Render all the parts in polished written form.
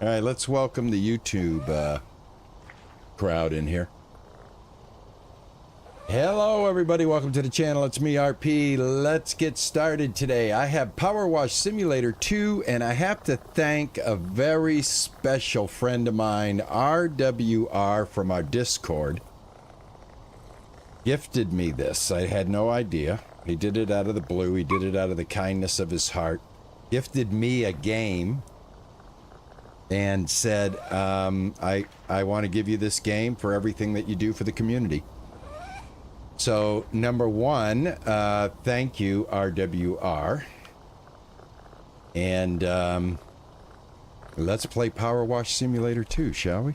All right, let's welcome the YouTube crowd in here. Hello, everybody. Welcome to the channel. It's me, RP. Let's get started today. I have Power Wash Simulator 2, and I have to thank a very special friend of mine, RWR, from our Discord. Gifted me this. I had no idea. He did it out of the blue. He did it out of the kindness of his heart. Gifted me a game and said, I want to give you this game for everything that you do for the community. So, number one, thank you, RWR. And let's play Power Wash Simulator 2, shall we?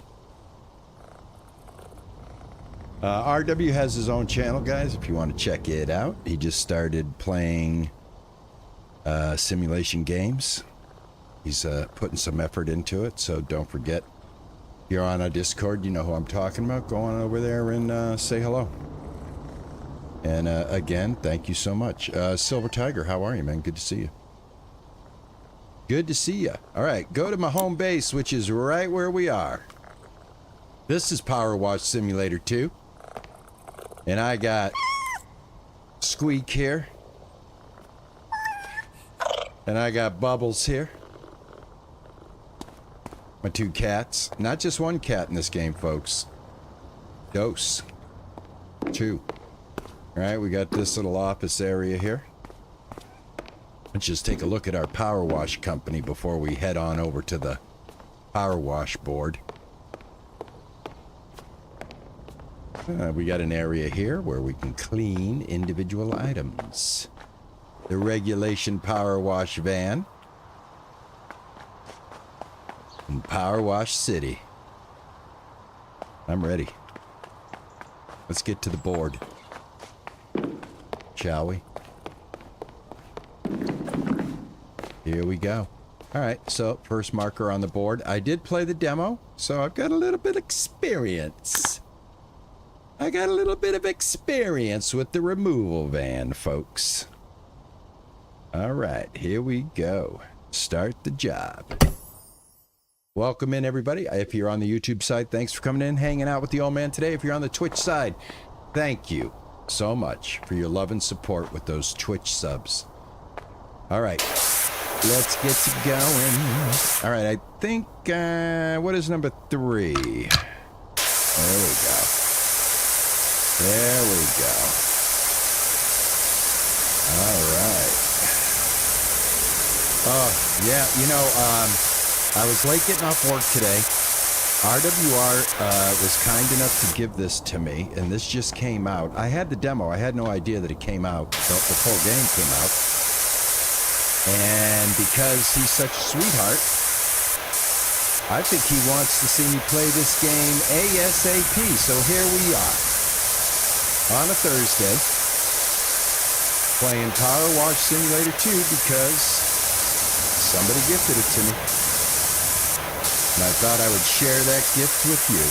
RW has his own channel, guys, if you want to check it out. He just started playing simulation games. He's putting some effort into it, so don't forget. If you're on our Discord, you know who I'm talking about. Go on over there and say hello. And again, thank you so much. Silver Tiger, how are you, man? Good to see you. Good to see you. All right, go to my home base, which is right where we are. This is Power Wash Simulator 2. And I got Squeak here. And I got Bubbles here. My two cats. Not just one cat in this game, folks. Dose. Two. Alright, we got this little office area here. Let's just take a look at our Power Wash company before we head on over to the Power Wash board. We got an area here where we can clean individual items. The regulation Power Wash van. And Power Wash City. I'm ready. Let's get to the board. Shall we? Here we go. Alright, so first marker on the board. I did play the demo, so I've got a little bit of experience. I got a little bit of experience with the removal van, folks. Alright, here we go. Start the job. Welcome in, everybody. If you're on the YouTube side, thanks for coming in, hanging out with the old man today. If you're on the Twitch side, thank you so much for your love and support with those Twitch subs. Alright, let's get to going. Alright, I think, what is number 3? There we go. There we go. Alright. Oh, yeah, you know, I was late getting off work today. RWR was kind enough to give this to me, and this just came out. I had the demo. I had no idea that it came out. The full game came out. And because he's such a sweetheart, I think he wants to see me play this game ASAP. So here we are. On a Thursday, playing Power Wash Simulator 2 because somebody gifted it to me. And I thought I would share that gift with you.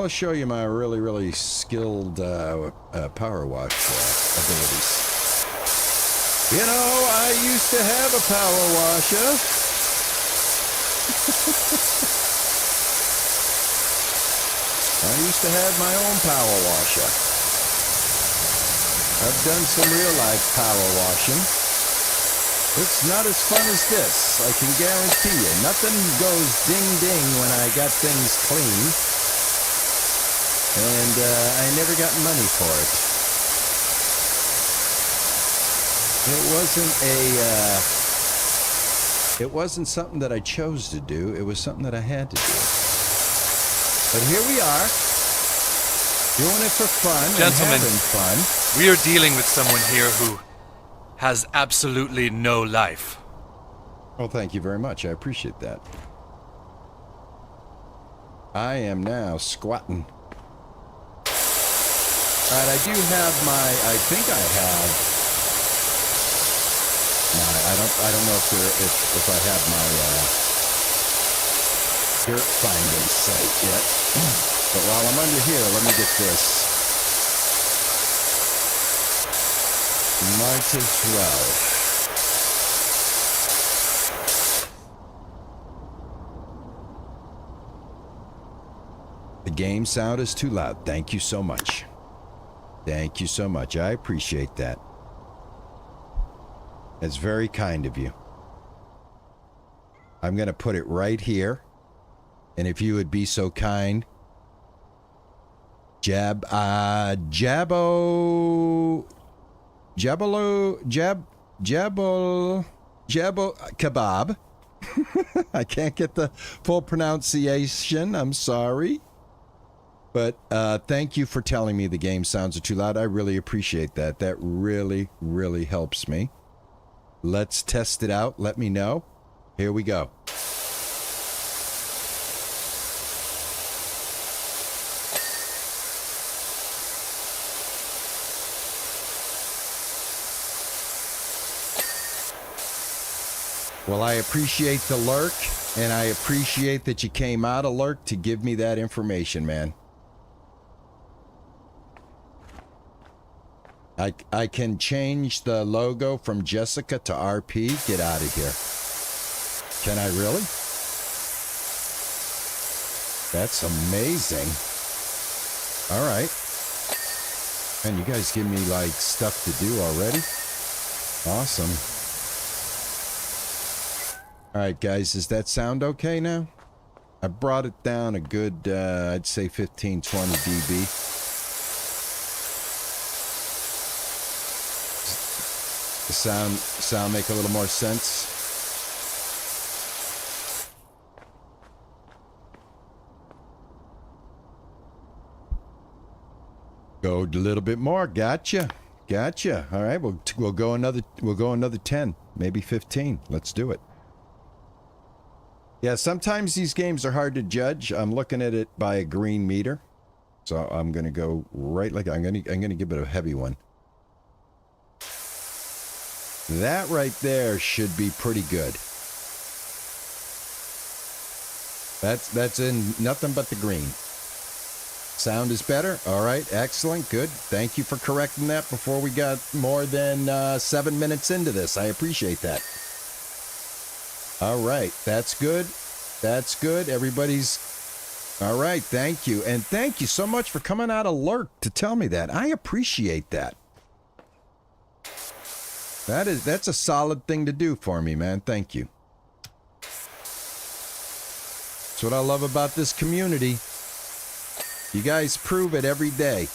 I'll show you my really, really skilled power wash abilities. You know, I used to have a power washer. I used to have my own power washer. I've done some real-life power washing. It's not as fun as this, I can guarantee you. Nothing goes ding-ding when I got things clean. And I never got money for it. It wasn't something that I chose to do. It was something that I had to do. But here we are, doing it for fun. Gentlemen, and having fun. We are dealing with someone here who has absolutely no life. Well, thank you very much. I appreciate that. I am now squatting. Alright, I do have my, I think I have, no, I don't know if I have my, dirt finding site yet. But while I'm under here, let me get this. Might as well. The game sound is too loud. Thank you so much. Thank you so much. I appreciate that. That's very kind of you. I'm going to put it right here. And if you would be so kind, Jabbo kebab. I can't get the full pronunciation. I'm sorry. But thank you for telling me the game sounds are too loud. I really appreciate that. That really, really helps me. Let's test it out. Let me know. Here we go. Well, I appreciate the lurk, and I appreciate that you came out of lurk to give me that information, man. I can change the logo from Jessica to RP. Get out of here. Can I really? That's amazing. All right. Man, you guys give me, like, stuff to do already? Awesome. All right, guys, does that sound okay now? I brought it down a good, I'd say 15, 20 dB. The sound make a little more sense? Go a little bit more. Gotcha. Gotcha. All right, we'll go another 10, maybe 15. Let's do it. Yeah, sometimes these games are hard to judge. I'm looking at it by a green meter. So I'm going to go right like I'm going to give it a heavy one. That right there should be pretty good. That's in nothing but the green. Sound is better. All right, excellent, good. Thank you for correcting that before we got more than 7 minutes into this. I appreciate that. All right, that's good. That's good. Everybody's all right. Thank you, and thank you so much for coming out of lurk to tell me that. I appreciate that. That's a solid thing to do for me, man. Thank you. That's what I love about this community. You guys prove it every day.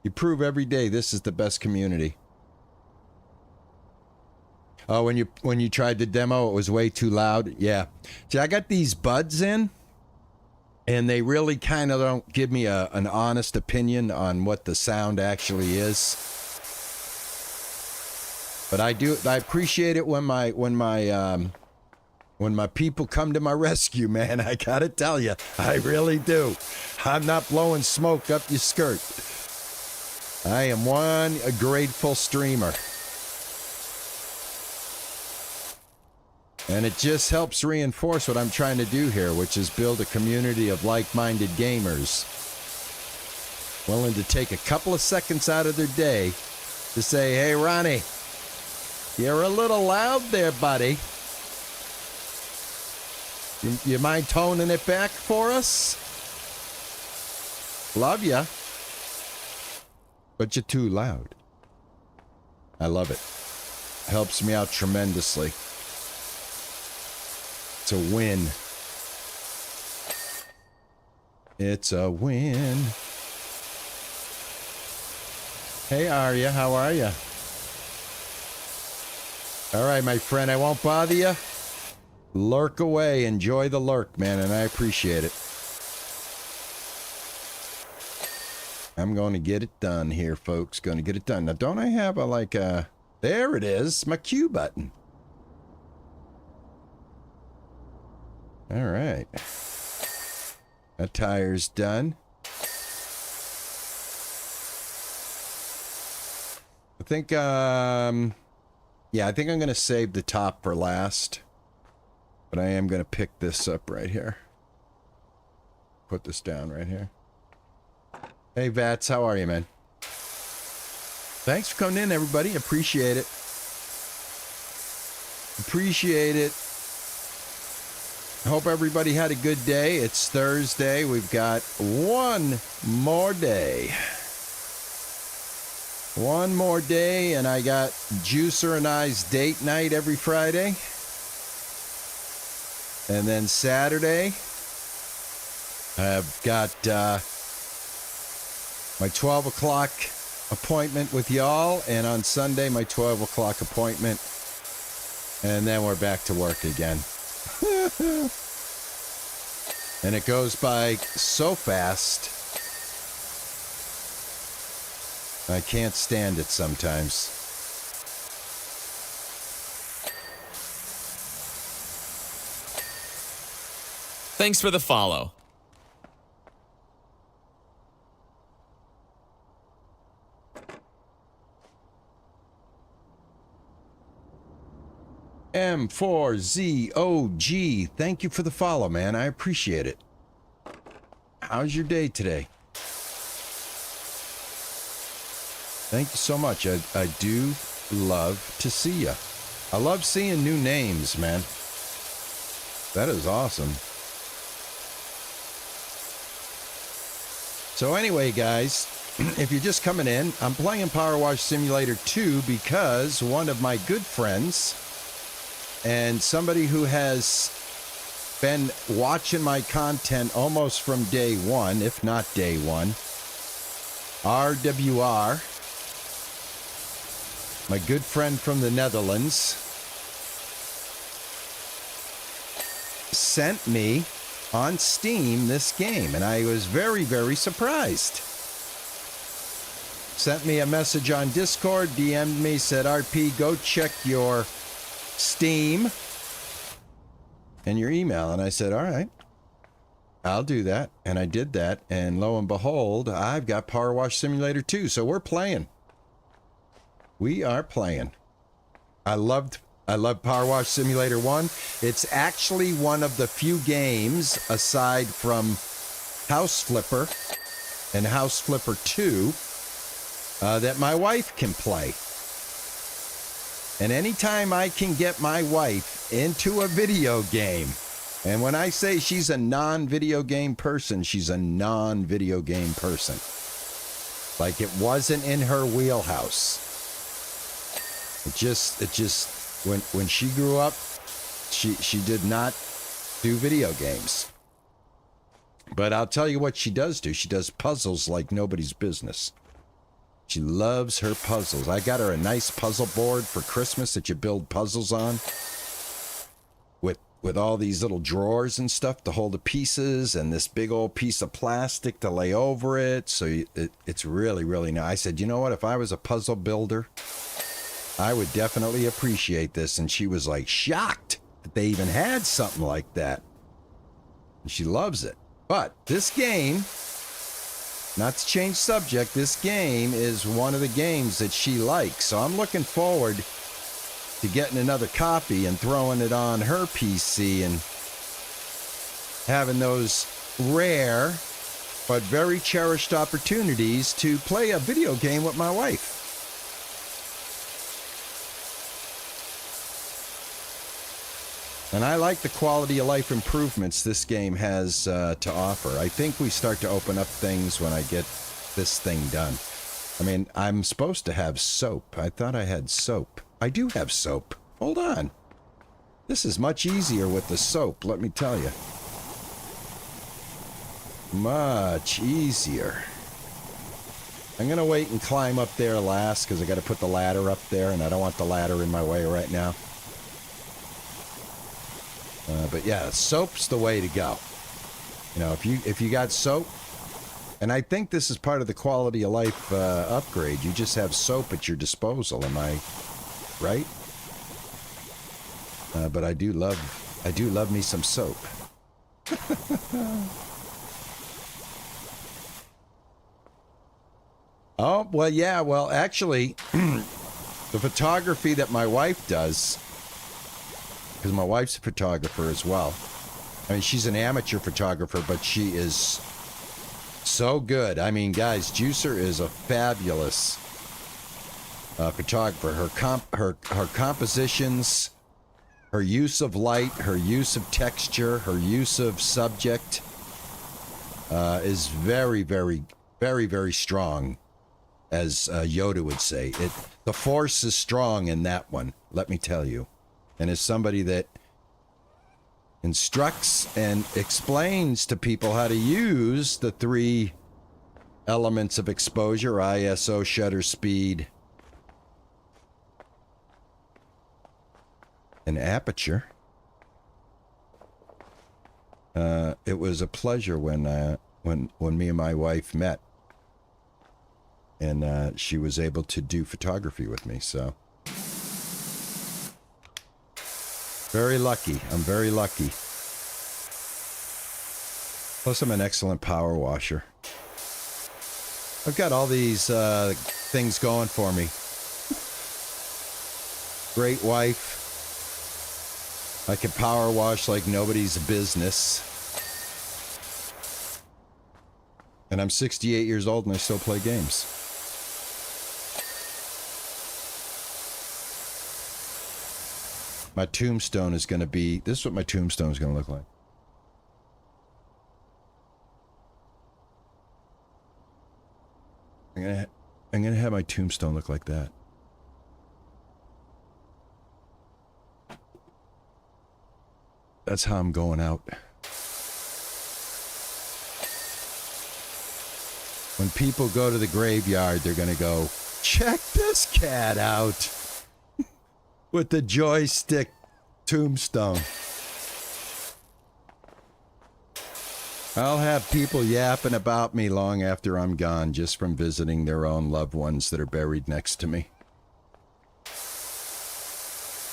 You prove every day this is the best community. Oh, when you tried the demo, it was way too loud. Yeah. See, I got these buds in, and they really kind of don't give me an honest opinion on what the sound actually is. But I appreciate it when my people come to my rescue, man. I gotta tell you, I really do. I'm not blowing smoke up your skirt. I am a grateful streamer. And it just helps reinforce what I'm trying to do here, which is build a community of like-minded gamers willing to take a couple of seconds out of their day to say, hey, Ronnie, you're a little loud there, buddy. You mind toning it back for us? Love ya. But you're too loud. I love it. Helps me out tremendously. It's a win. It's a win. Hey, Arya, how are ya? All right, my friend, I won't bother you. Lurk away. Enjoy the lurk, man, and I appreciate it. I'm going to get it done here, folks. Going to get it done. Now, don't I have a, there it is, my Q button. All right. That tire's done. I think, yeah, I think I'm going to save the top for last. But I am going to pick this up right here. Put this down right here. Hey, Vats, how are you, man? Thanks for coming in, everybody. Appreciate it. Appreciate it. Hope everybody had a good day. It's Thursday. We've got one more day. One more day, and I got Juicer and I's date night every Friday. And then Saturday, I've got my 12 o'clock appointment with y'all, and on Sunday, my 12 o'clock appointment. And then we're back to work again. And it goes by so fast. I can't stand it sometimes. Thanks for the follow. M4ZOG, thank you for the follow, man. I appreciate it. How's your day today? Thank you so much. I do love to see you. I love seeing new names, man. That is awesome. So anyway, guys, if you're just coming in, I'm playing Power Wash Simulator 2 because one of my good friends and somebody who has been watching my content almost from day one, if not day one, RWR, my good friend from the Netherlands, sent me on Steam this game, and I was very, very surprised. Sent me a message on Discord, DM'd me, said, RP, go check your Steam and your email. And I said, all right, I'll do that. And I did that, and lo and behold, I've got Power Wash Simulator 2, so we're playing. We are playing. I love Power Wash Simulator 1. It's actually one of the few games, aside from House Flipper and House Flipper 2, that my wife can play. And anytime I can get my wife into a video game, and when I say she's a non-video game person, she's a non-video game person. Like it wasn't in her wheelhouse. It just when she grew up, she did not do video games. But I'll tell you what she does do. She does puzzles like nobody's business. She loves her puzzles. I got her a nice puzzle board for Christmas that you build puzzles on. With all these little drawers and stuff to hold the pieces, and this big old piece of plastic to lay over it. So it's really, really nice. I said, you know what? If I was a puzzle builder, I would definitely appreciate this. And she was like shocked that they even had something like that. And she loves it. But this game, not to change subject, this game is one of the games that she likes. So I'm looking forward to getting another copy and throwing it on her PC and having those rare but very cherished opportunities to play a video game with my wife. And I like the quality of life improvements this game has to offer. I think we start to open up things when I get this thing done. I mean, I'm supposed to have soap. I thought I had soap. I do have soap. Hold on. This is much easier with the soap, let me tell you. Much easier. I'm going to wait and climb up there last because I got to put the ladder up there, and I don't want the ladder in my way right now. But yeah, soap's the way to go. You know, if you got soap, and I think this is part of the quality of life upgrade. You just have soap at your disposal. Am I right? But I do love me some soap. Oh, well, yeah. Well, actually, the photography that my wife does, because my wife's a photographer as well. I mean, she's an amateur photographer, but she is so good. I mean, guys, Juicer is a fabulous photographer. Her compositions Her use of light, her use of texture, her use of subject is very, very, very, very strong, as Yoda would say. The force is strong in that one, let me tell you. And as somebody that instructs and explains to people how to use the 3 elements of exposure, ISO, shutter speed, and aperture. It was a pleasure when me and my wife met, and she was able to do photography with me. So very lucky. I'm very lucky. Plus, I'm an excellent power washer. I've got all these things going for me. Great wife. I can power wash like nobody's business. And I'm 68 years old and I still play games. My tombstone is going to be... This is what my tombstone is going to look like. I'm gonna have my tombstone look like that. That's how I'm going out. When people go to the graveyard, they're gonna go, check this cat out with the joystick tombstone. I'll have people yapping about me long after I'm gone just from visiting their own loved ones that are buried next to me.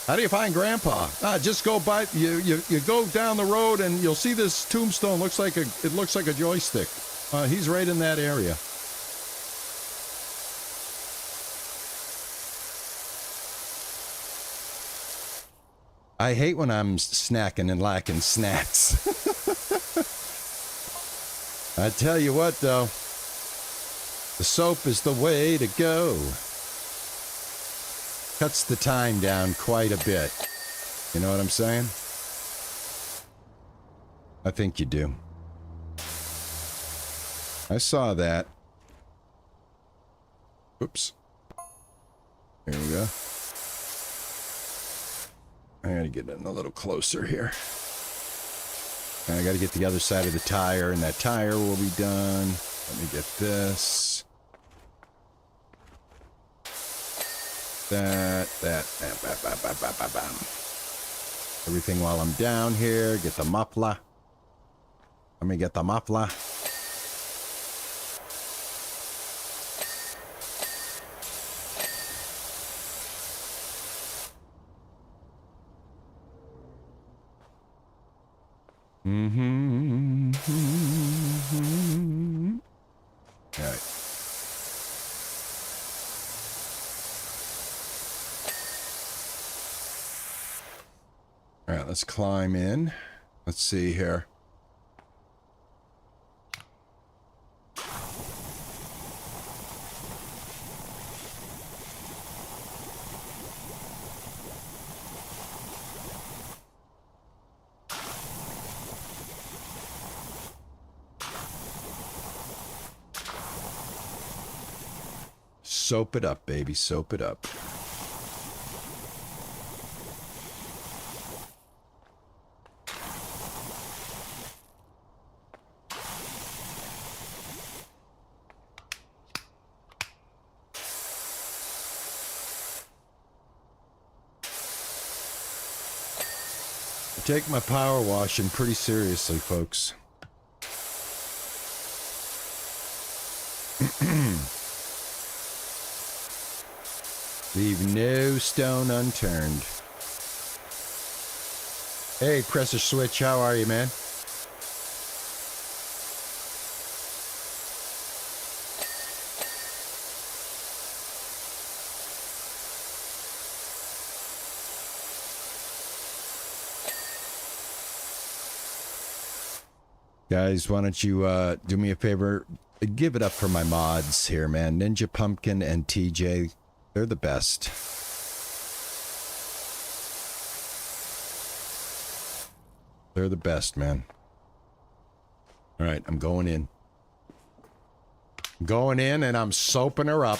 How do you find Grandpa? Just go by. You go down the road and you'll see this tombstone. It looks like a joystick. He's right in that area. I hate when I'm snacking and lacking snacks. I tell you what, though, the soap is the way to go. Cuts the time down quite a bit. You know what I'm saying? I think you do. I saw that. Oops. Here we go. I gotta get in a little closer here. And I gotta get the other side of the tire, and that tire will be done. Let me get this. That. Bam. Everything while I'm down here. Get the muffler. Let me get the muffler. All right. All right, let's climb in. Let's see here. Soap it up, baby. Soap it up. I take my power washing pretty seriously, folks. Leave no stone unturned. Hey, Presser Switch, how are you, man? Guys, why don't you do me a favor? Give it up for my mods here, man. Ninja Pumpkin and TJ. They're the best. They're the best, man. All right, I'm going in. I'm going in and I'm soaping her up.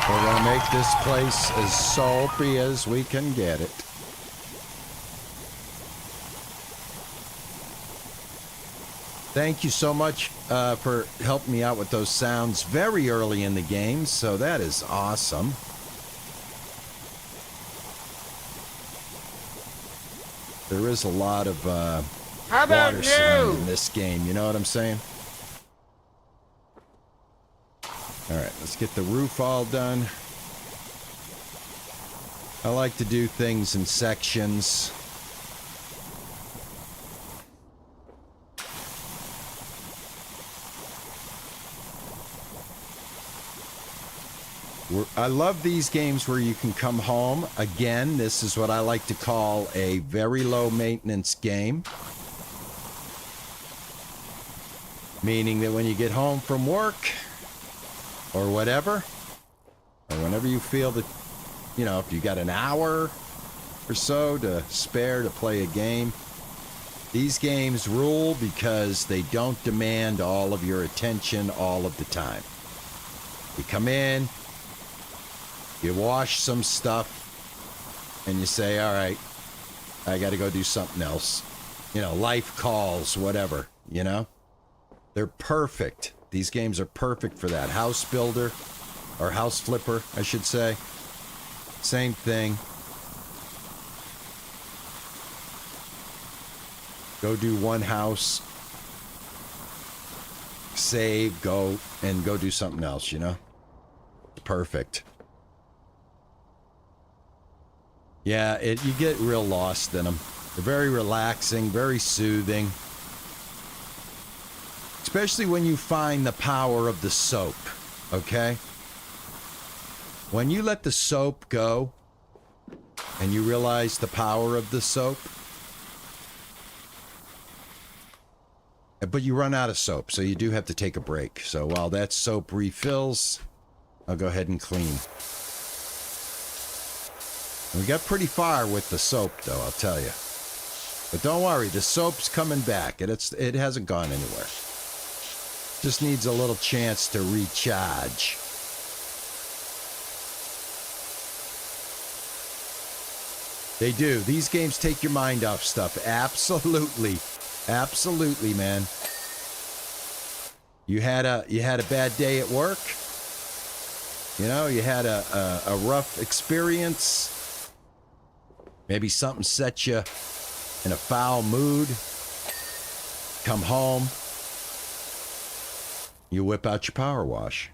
We're going to make this place as soapy as we can get it. Thank you so much for helping me out with those sounds very early in the game, so that is awesome. There is a lot of water surrounding this game, you know what I'm saying? Alright, let's get the roof all done. I like to do things in sections. I love these games where you can come home. Again, this is what I like to call a very low maintenance game. Meaning that when you get home from work, or whatever, or whenever you feel that, you know, if you got an hour or so to spare to play a game, these games rule because they don't demand all of your attention all of the time. You come in, you wash some stuff, and you say, all right, I got to go do something else. You know, life calls, whatever, you know? They're perfect. These games are perfect for that. House Builder, or House Flipper, I should say. Same thing. Go do one house, save, go, and go do something else, you know? Perfect. Yeah, you get real lost in them. They're very relaxing, very soothing. Especially when you find the power of the soap, okay? When you let the soap go and you realize the power of the soap, but you run out of soap, so you do have to take a break. So while that soap refills, I'll go ahead and clean. We got pretty far with the soap, though, I'll tell you. But don't worry, the soap's coming back. It hasn't gone anywhere. Just needs a little chance to recharge. They do. These games take your mind off stuff. Absolutely. Absolutely, man. You had a bad day at work? You know, you had a rough experience? Maybe something set you in a foul mood. Come home. You whip out your power wash.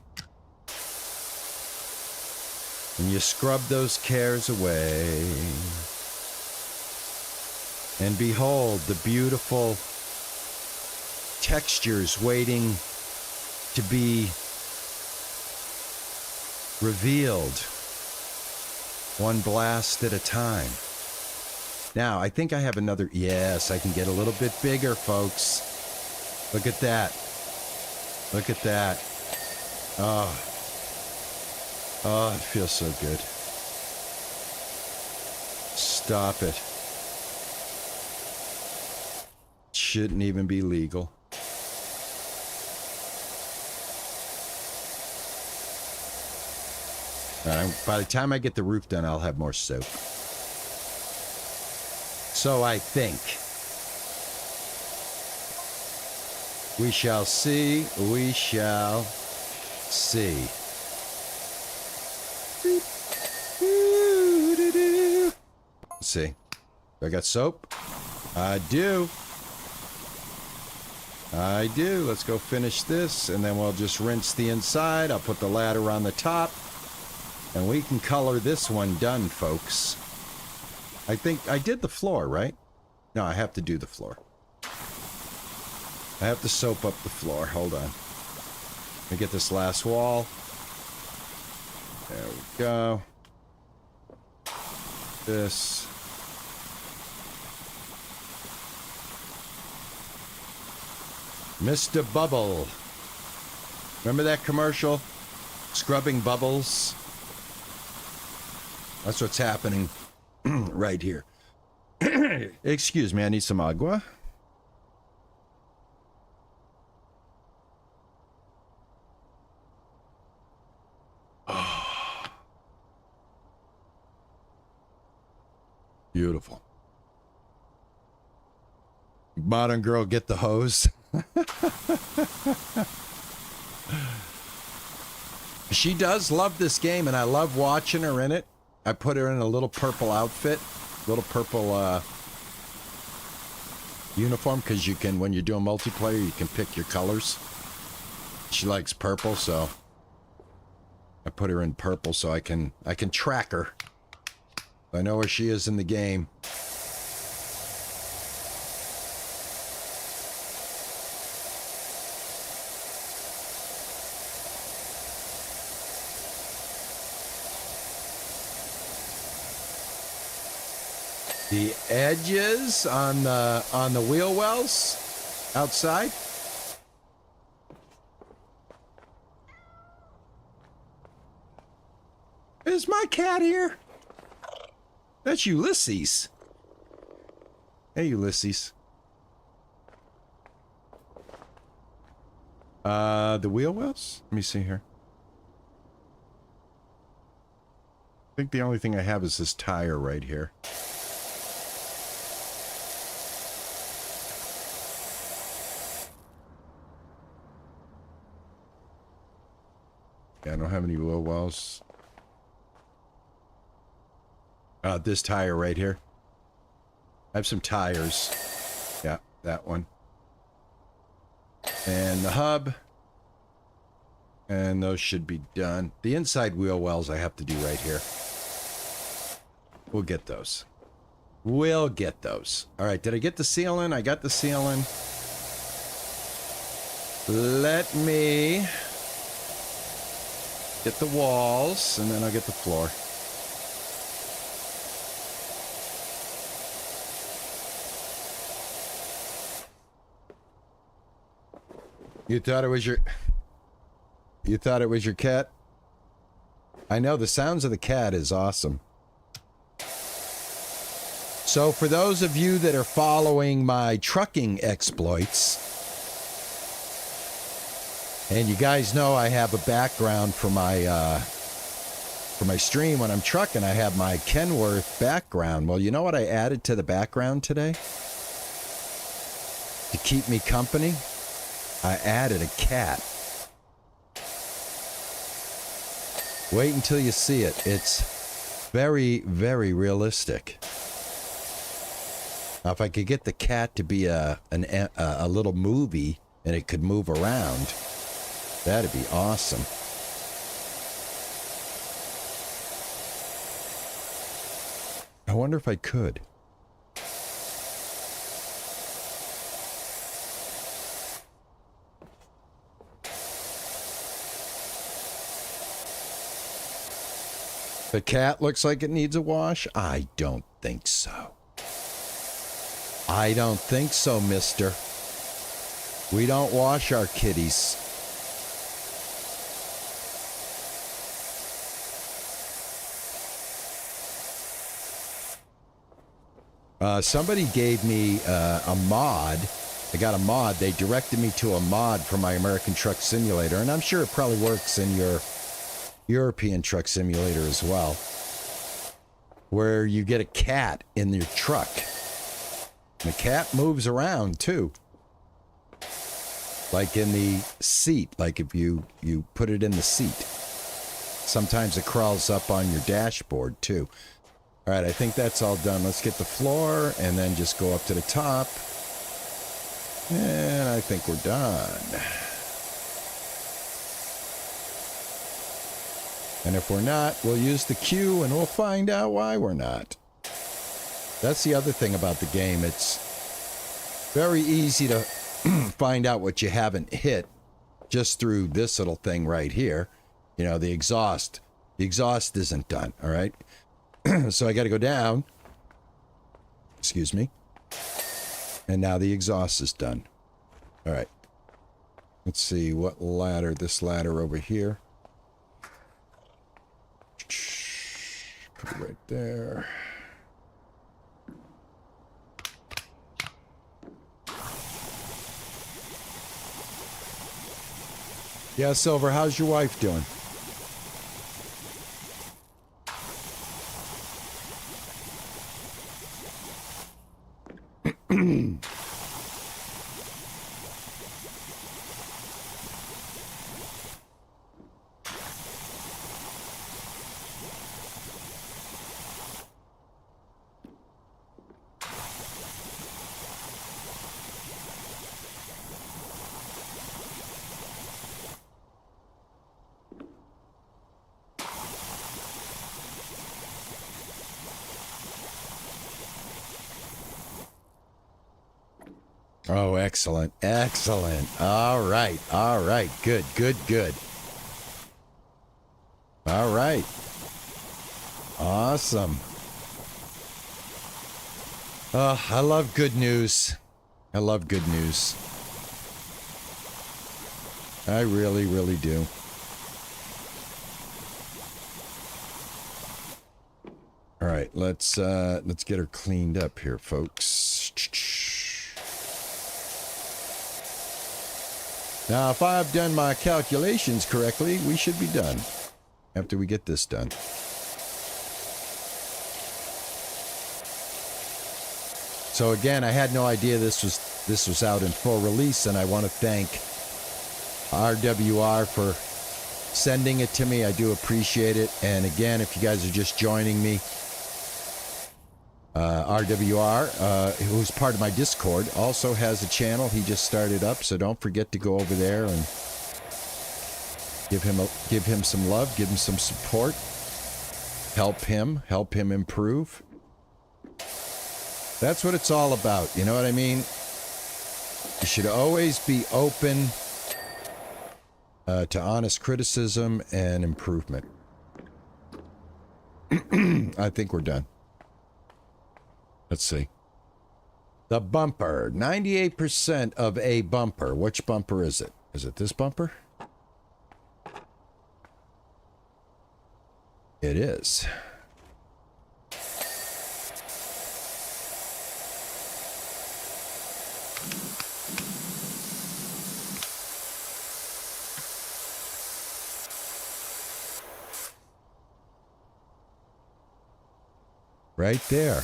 And you scrub those cares away. And behold, the beautiful textures waiting to be revealed. One blast at a time. Now, I think I have another... Yes, I can get a little bit bigger, folks. Look at that. Look at that. Oh. Oh, it feels so good. Stop it. Shouldn't even be legal. By the time I get the roof done, I'll have more soap. So I think. We shall see. We shall see. Let's see. I got soap? I do. I do. Let's go finish this, and then we'll just rinse the inside. I'll put the ladder on the top, and we can color this one done, folks. I think I did the floor, right? No, I have to do the floor. I have to soap up the floor. Hold on. Let me get this last wall. There we go. This. Mr. Bubble. Remember that commercial? Scrubbing bubbles. That's what's happening right here. Excuse me, I need some agua. Beautiful. Modern girl, get the hose. She does love this game, and I love watching her in it. I put her in a little purple outfit, little purple uniform, because you can, when you're doing multiplayer, you can pick your colors. She likes purple, so I put her in purple so I can track her. I know where she is in the game. The edges on the wheel wells outside. Is my cat here? That's Ulysses. Hey, Ulysses. The wheel wells? Let me see here. I think the only thing I have is this tire right here. Yeah, I don't have any wheel wells. This tire right here. I have some tires. Yeah, that one. And the hub. And those should be done. The inside wheel wells I have to do right here. We'll get those. We'll get those. All right, did I get the seal in? I got the seal in. Let me get the walls, and then I'll get the floor. You thought it was your... You thought it was your cat? I know, the sounds of the cat is awesome. So for those of you that are following my trucking exploits, and you guys know I have a background for my stream when I'm trucking, I have my Kenworth background. Well, you know what I added to the background today? To keep me company? I added a cat. Wait until you see it. It's very, very realistic. Now, if I could get the cat to be a little movie and it could move around, that'd be awesome. I wonder if I could. The cat looks like it needs a wash? I don't think so. I don't think so, mister. We don't wash our kitties. Somebody gave me a mod. I got a mod. They directed me to a mod for my American Truck Simulator, and I'm sure it probably works in your European Truck Simulator as well, where you get a cat in your truck. And the cat moves around too, like in the seat, like if you put it in the seat. Sometimes it crawls up on your dashboard too. All right, I think that's all done. Let's get the floor and then just go up to the top. And I think we're done. And if we're not, we'll use the queue and we'll find out why we're not. That's the other thing about the game. It's very easy to find out what you haven't hit just through this little thing right here. You know, the exhaust. The exhaust isn't done, all right? So I got to go down. Excuse me. And now the exhaust is done. All right. Let's see what ladder. This ladder over here. Right there. Yeah, Silver, how's your wife doing? Oh, excellent. Excellent. All right. All right. Good, good, good. All right. Awesome. I love good news. I love good news. I really, really do. All right, let's get her cleaned up here, folks. Now, if I've done my calculations correctly, we should be done after we get this done. So again, I had no idea this was out in full release, and I want to thank RWR for sending it to me. I do appreciate it. And again, if you guys are just joining me, RWR, who's part of my Discord, also has a channel he just started up, so don't forget to go over there and give him some love, give him some support, help him improve. That's what it's all about, you know what I mean? You should always be open to honest criticism and improvement. I think we're done. Let's see. The bumper. 98% of a bumper. Which bumper is it? Is it this bumper? It is. Right there.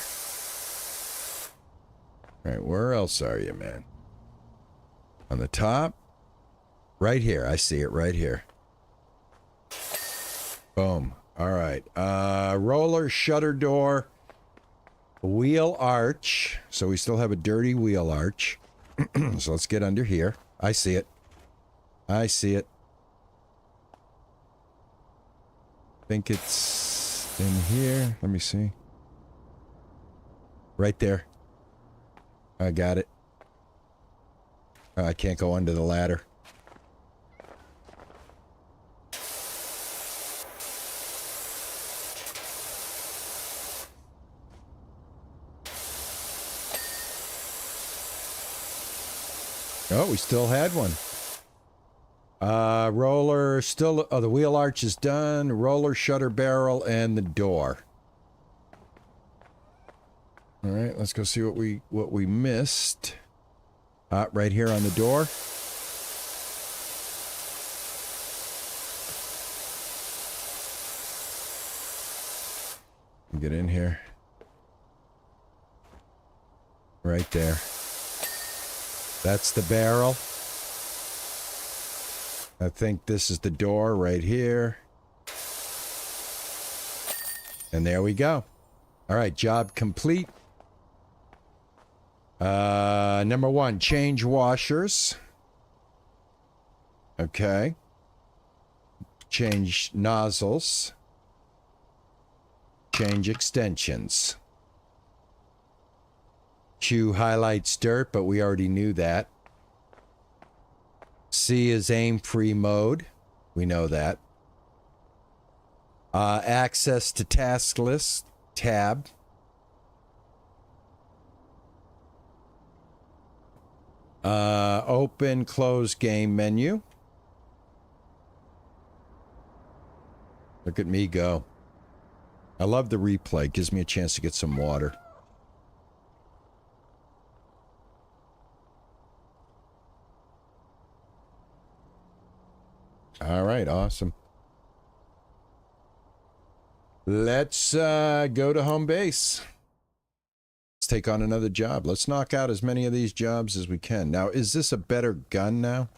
All right, where else are you, man? On the top? Right here. I see it right here. Boom. All right. Roller, shutter door, wheel arch. So we still have a dirty wheel arch. So let's get under here. I see it. I see it. I think it's in here. Let me see. Right there. I got it. I can't go under the ladder. Oh, we still had one. Roller, still, oh, the wheel arch is done. Roller, shutter barrel, and the door. All right, let's go see what we missed. Right here on the door. Get in here. Right there. That's the barrel. I think this is the door right here. And there we go. All right, job complete. Number one, change washers. Okay. Change nozzles. Change extensions. Q highlights dirt, but we already knew that. C is aim-free mode. We know that. Access to task list. Tab. Open, close game menu. Look at me go. I love the replay. It gives me a chance to get some water. All right, awesome. Let's go to home base. Let's take on another job. Let's knock out as many of these jobs as we can. Now, is this a better gun now?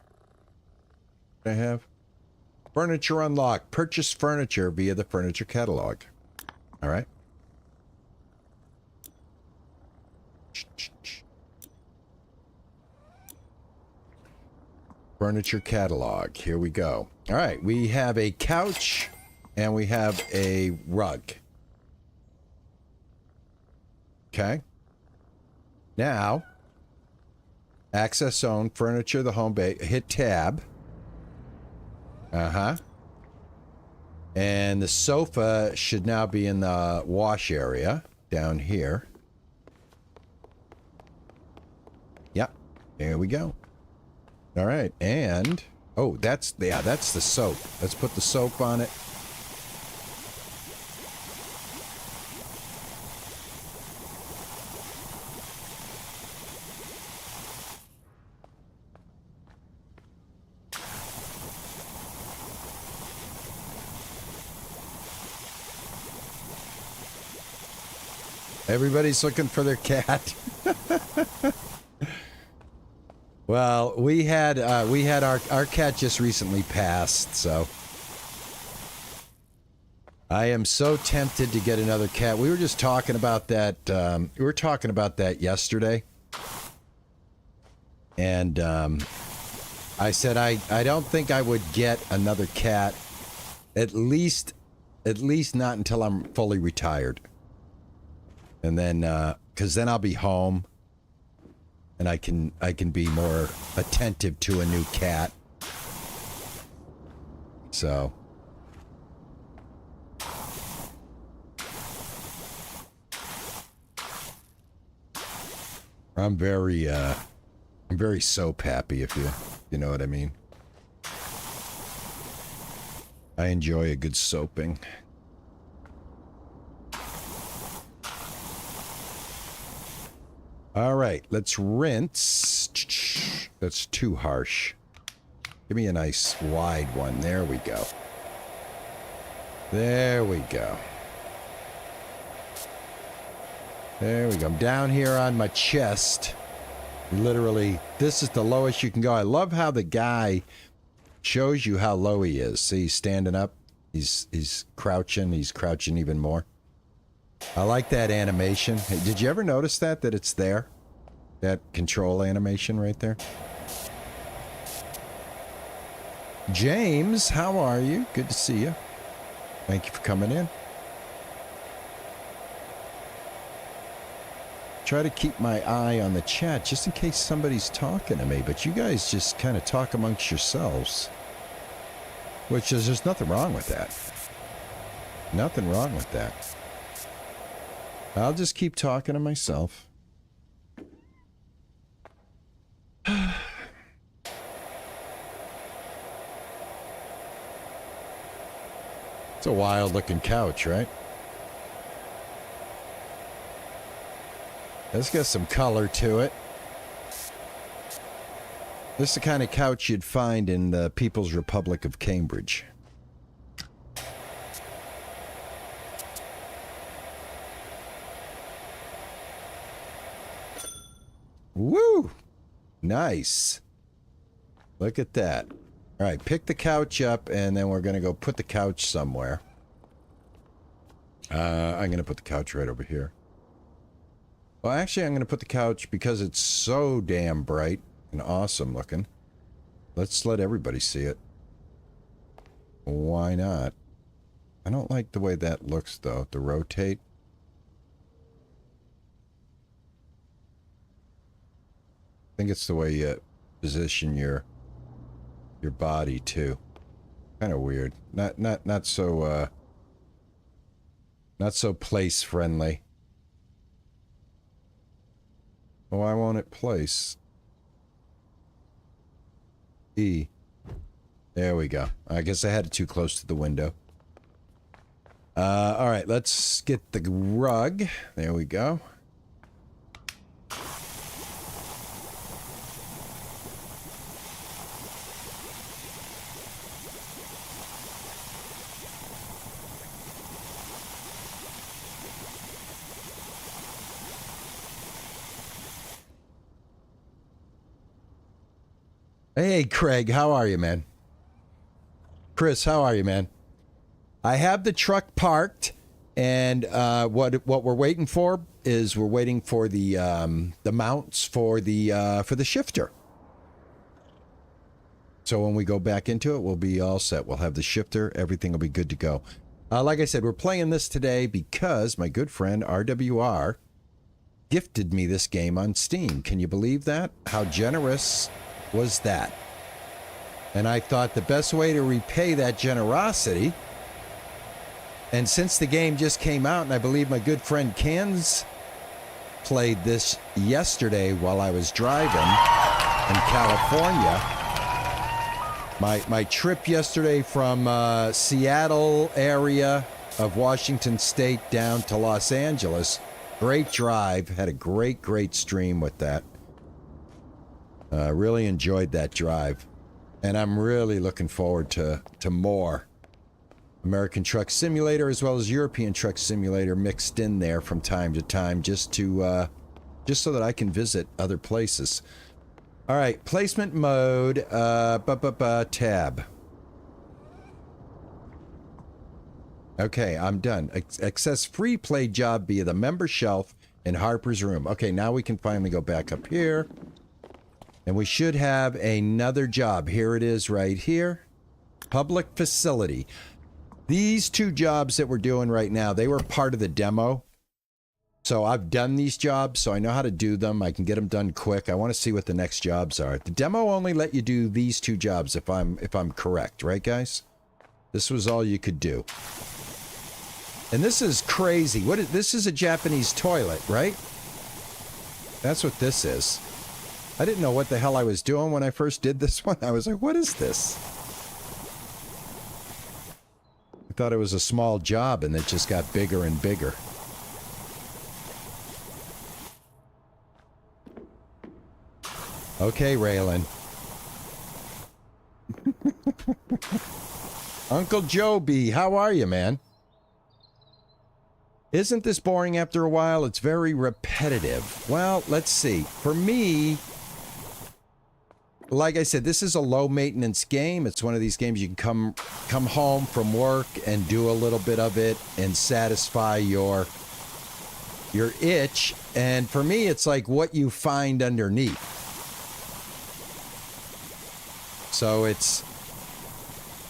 I have? Furniture unlocked. Purchase furniture via the furniture catalog. All right. Furniture catalog. Here we go. All right. We have a couch and we have a rug. Okay. Now, access zone, furniture, the home bay. Hit tab. Uh-huh. And the sofa should now be in the wash area down here. Yep. There we go. All right. And, oh, that's the soap. Let's put the soap on it. Everybody's looking for their cat. Well, we had our cat just recently passed, so I am so tempted to get another cat. We were just talking about that. We were talking about that yesterday, and I said I don't think I would get another cat, at least not until I'm fully retired. And then, because then I'll be home, and I can be more attentive to a new cat. So, I'm very soap happy, if you know what I mean. I enjoy a good soaping. All right, let's rinse. That's too harsh. Give me a nice wide one. There we go. There we go. There we go. I'm down here on my chest. Literally, this is the lowest you can go. I love how the guy shows you how low he is. See, he's standing up. He's crouching. He's crouching even more. I like that animation. Hey, did you ever notice that it's there? That control animation right there? James, how are you? Good to see you. Thank you for coming in. Try to keep my eye on the chat just in case somebody's talking to me, but you guys just kind of talk amongst yourselves. Which is, there's nothing wrong with that. Nothing wrong with that. I'll just keep talking to myself. It's a wild looking couch, right? It's got some color to it. This is the kind of couch you'd find in the People's Republic of Cambridge. Woo! Nice. Look at that. All right, pick the couch up, and then we're going to go put the couch somewhere. I'm going to put the couch right over here. Well, actually, I'm going to put the couch because it's so damn bright and awesome looking. Let's let everybody see it. Why not? I don't like the way that looks, though. To rotate. I think it's the way you position your body too. Kind of weird. Not so place friendly. Why won't it place? E. There we go. I guess I had it too close to the window. All right, let's get the rug. There we go. Hey, Craig, how are you, man? Chris, how are you, man? I have the truck parked, and what we're waiting for is we're waiting for the mounts for the shifter. So when we go back into it, we'll be all set. We'll have the shifter. Everything will be good to go. Like I said, we're playing this today because my good friend RWR gifted me this game on Steam. Can you believe that? How generous was that? And I thought the best way to repay that generosity, and since the game just came out, and I believe my good friend Cans played this yesterday while I was driving in California. My trip yesterday from Seattle area of Washington State down to Los Angeles, great drive, had a great stream with that. Really enjoyed that drive, and I'm really looking forward to more American Truck Simulator as well as European Truck Simulator mixed in there from time to time, just so that I can visit other places. All right, placement mode, tab. Okay, I'm done. Access free play job via the member shelf in Harper's room. Okay, now we can finally go back up here. And we should have another job. Here it is right here. Public facility. These two jobs that we're doing right now, they were part of the demo. So I've done these jobs, so I know how to do them. I can get them done quick. I want to see what the next jobs are. The demo only let you do these two jobs if I'm correct, right guys? This was all you could do. And this is crazy. This is a Japanese toilet, right? That's what this is. I didn't know what the hell I was doing when I first did this one. I was like, what is this? I thought it was a small job, and it just got bigger and bigger. Okay, Raylan. Uncle Joby, how are you, man? Isn't this boring after a while? It's very repetitive. Well, let's see. For me, like I said, this is a low-maintenance game. It's one of these games you can come home from work and do a little bit of it and satisfy your itch. And for me, it's like what you find underneath. So it's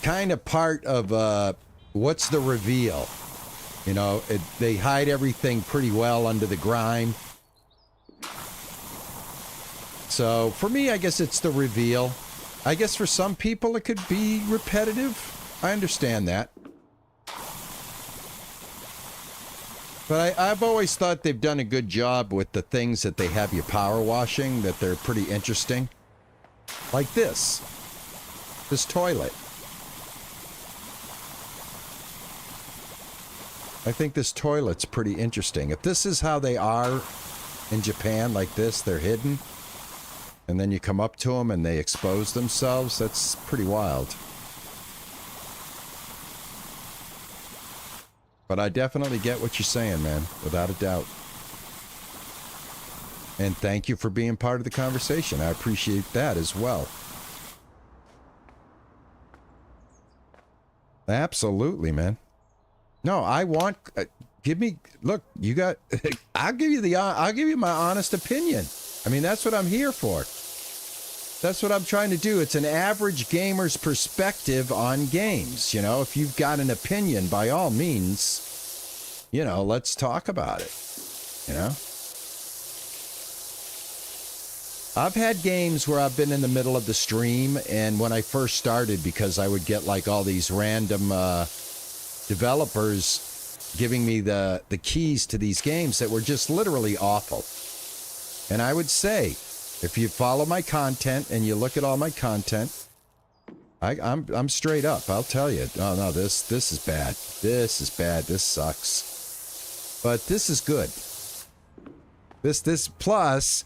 kind of part of what's the reveal. You know, they hide everything pretty well under the grime. So for me, I guess it's the reveal. I guess for some people it could be repetitive. I understand that. But I've always thought they've done a good job with the things that they have you power washing, that they're pretty interesting. Like this toilet. I think this toilet's pretty interesting. If this is how they are in Japan, like this, they're hidden, and then you come up to them and they expose themselves, that's pretty wild. But I definitely get what you're saying, man, without a doubt. And thank you for being part of the conversation. I appreciate that as well. Absolutely, man. No, I want. Give me. Look, you got. I'll give you my honest opinion. I mean, that's what I'm here for. That's what I'm trying to do. It's an average gamer's perspective on games. You know, if you've got an opinion, by all means, you know, let's talk about it. You know, I've had games where I've been in the middle of the stream, and when I first started, because I would get like all these random developers giving me the keys to these games that were just literally awful. And I would say, if you follow my content and you look at all my content, I'm straight up. I'll tell you. Oh no, this is bad. This is bad. This sucks. But this is good. This plus,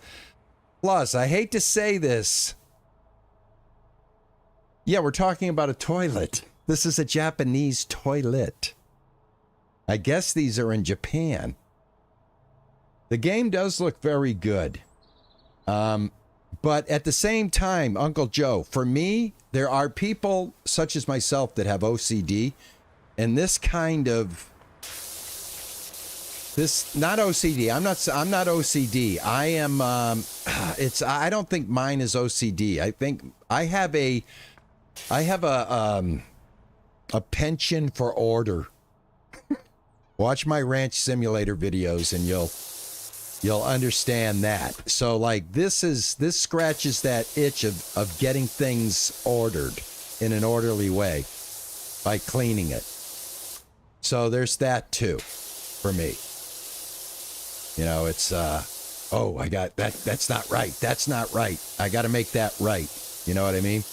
I hate to say this. Yeah, we're talking about a toilet. This is a Japanese toilet. I guess these are in Japan. The game does look very good. But at the same time, Uncle Joe, for me, there are people such as myself that have OCD, and this kind of not OCD. I'm not OCD. I am I don't think mine is OCD. I think I have a penchant for order. Watch my Ranch Simulator videos and you'll understand that. So like this scratches that itch of getting things ordered in an orderly way by cleaning it. So there's that too for me. You know, it's oh, I got that. That's not right. That's not right. I got to make that right. You know what I mean?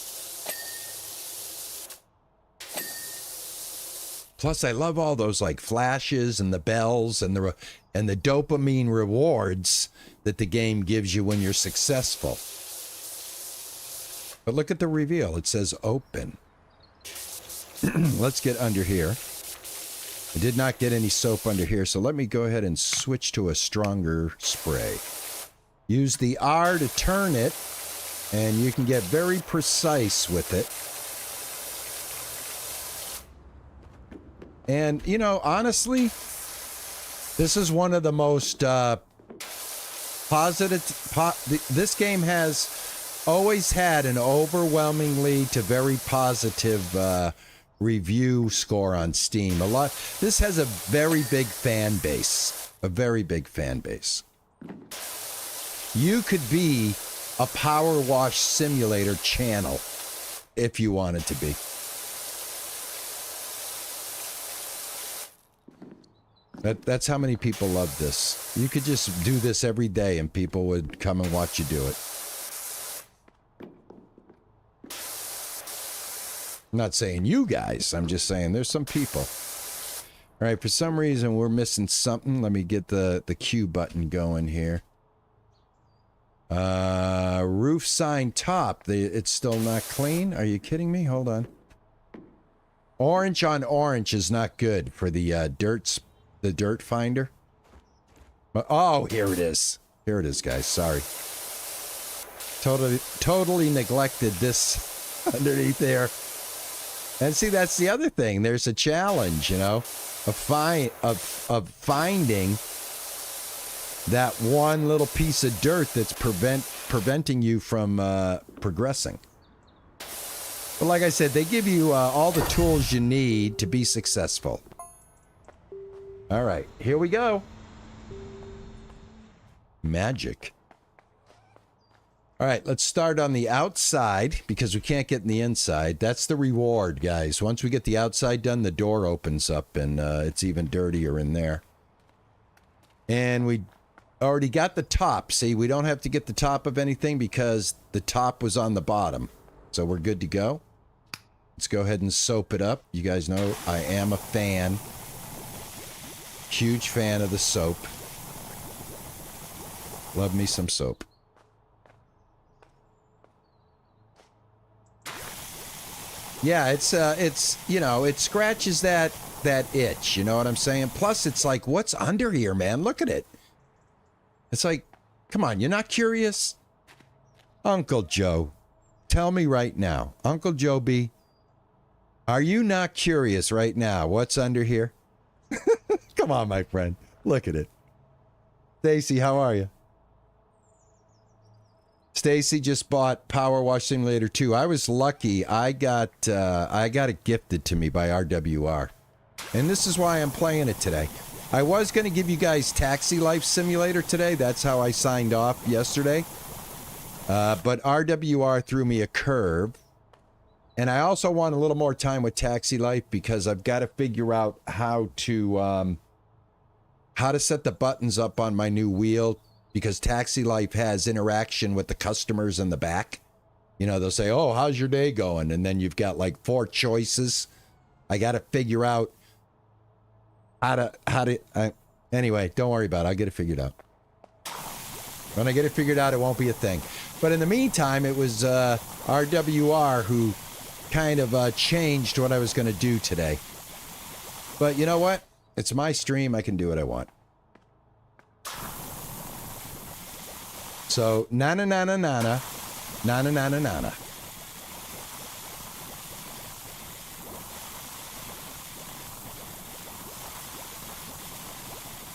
Plus, I love all those like flashes and the bells and the dopamine rewards that the game gives you when you're successful. But look at the reveal. It says open. Let's get under here. I did not get any soap under here, so let me go ahead and switch to a stronger spray. Use the R to turn it, and you can get very precise with it. And, you know, honestly, this is one of the most this game has always had an overwhelmingly to very positive review score on Steam. This has a very big fan base. A very big fan base. You could be a power wash simulator channel if you wanted to be. That's how many people love this. You could just do this every day and people would come and watch you do it. I'm not saying you guys. I'm just saying there's some people. All right, for some reason we're missing something. Let me get the Q button going here. Roof sign top. It's still not clean. Are you kidding me? Hold on. Orange on orange is not good for the dirt finder. Oh, here it is. Here it is, guys. Sorry. Totally neglected this underneath there. And see, that's the other thing. There's a challenge, you know, of finding that one little piece of dirt that's preventing you from progressing. But like I said, they give you all the tools you need to be successful. All right, here we go. Magic. All right, let's start on the outside because we can't get in the inside. That's the reward, guys. Once we get the outside done, the door opens up and it's even dirtier in there. And we already got the top. See, we don't have to get the top of anything because the top was on the bottom. So we're good to go. Let's go ahead and soap it up. You guys know I am a fan. Huge fan of the soap. Love me some soap. Yeah, it's you know, it scratches that itch, you know what I'm saying? Plus it's like, what's under here, man? Look at it. It's like, come on, you're not curious? Uncle Joe, tell me right now. Uncle Joby, are you not curious right now what's under here? Come on, my friend. Look at it. Stacy, how are you? Stacy just bought Power Wash Simulator 2. I was lucky. I got it gifted to me by RWR. And this is why I'm playing it today. I was going to give you guys Taxi Life Simulator today. That's how I signed off yesterday. But RWR threw me a curve. And I also want a little more time with Taxi Life because I've got to figure out how to set the buttons up on my new wheel, because Taxi Life has interaction with the customers in the back. You know, they'll say, oh, how's your day going? And then you've got like 4 choices. I got to figure out anyway, don't worry about it. I'll get it figured out. When I get it figured out, it won't be a thing. But in the meantime, it was RWR who kind of changed what I was going to do today. But you know what? It's my stream. I can do what I want. So, na-na-na-na-na-na. Na-na-na-na-na-na.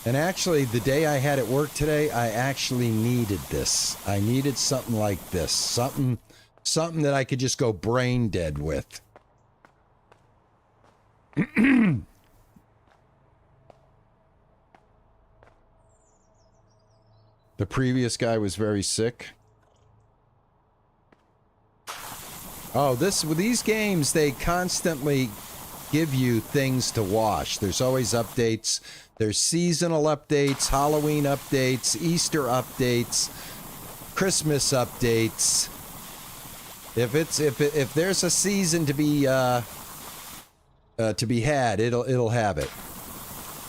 And actually, the day I had at work today, I actually needed this. I needed something like this. Something that I could just go brain dead with. The previous guy was very sick. Oh, these games, they constantly give you things to watch. There's always updates. There's seasonal updates, Halloween updates, Easter updates, Christmas updates. If there's a season to be had, it'll have it.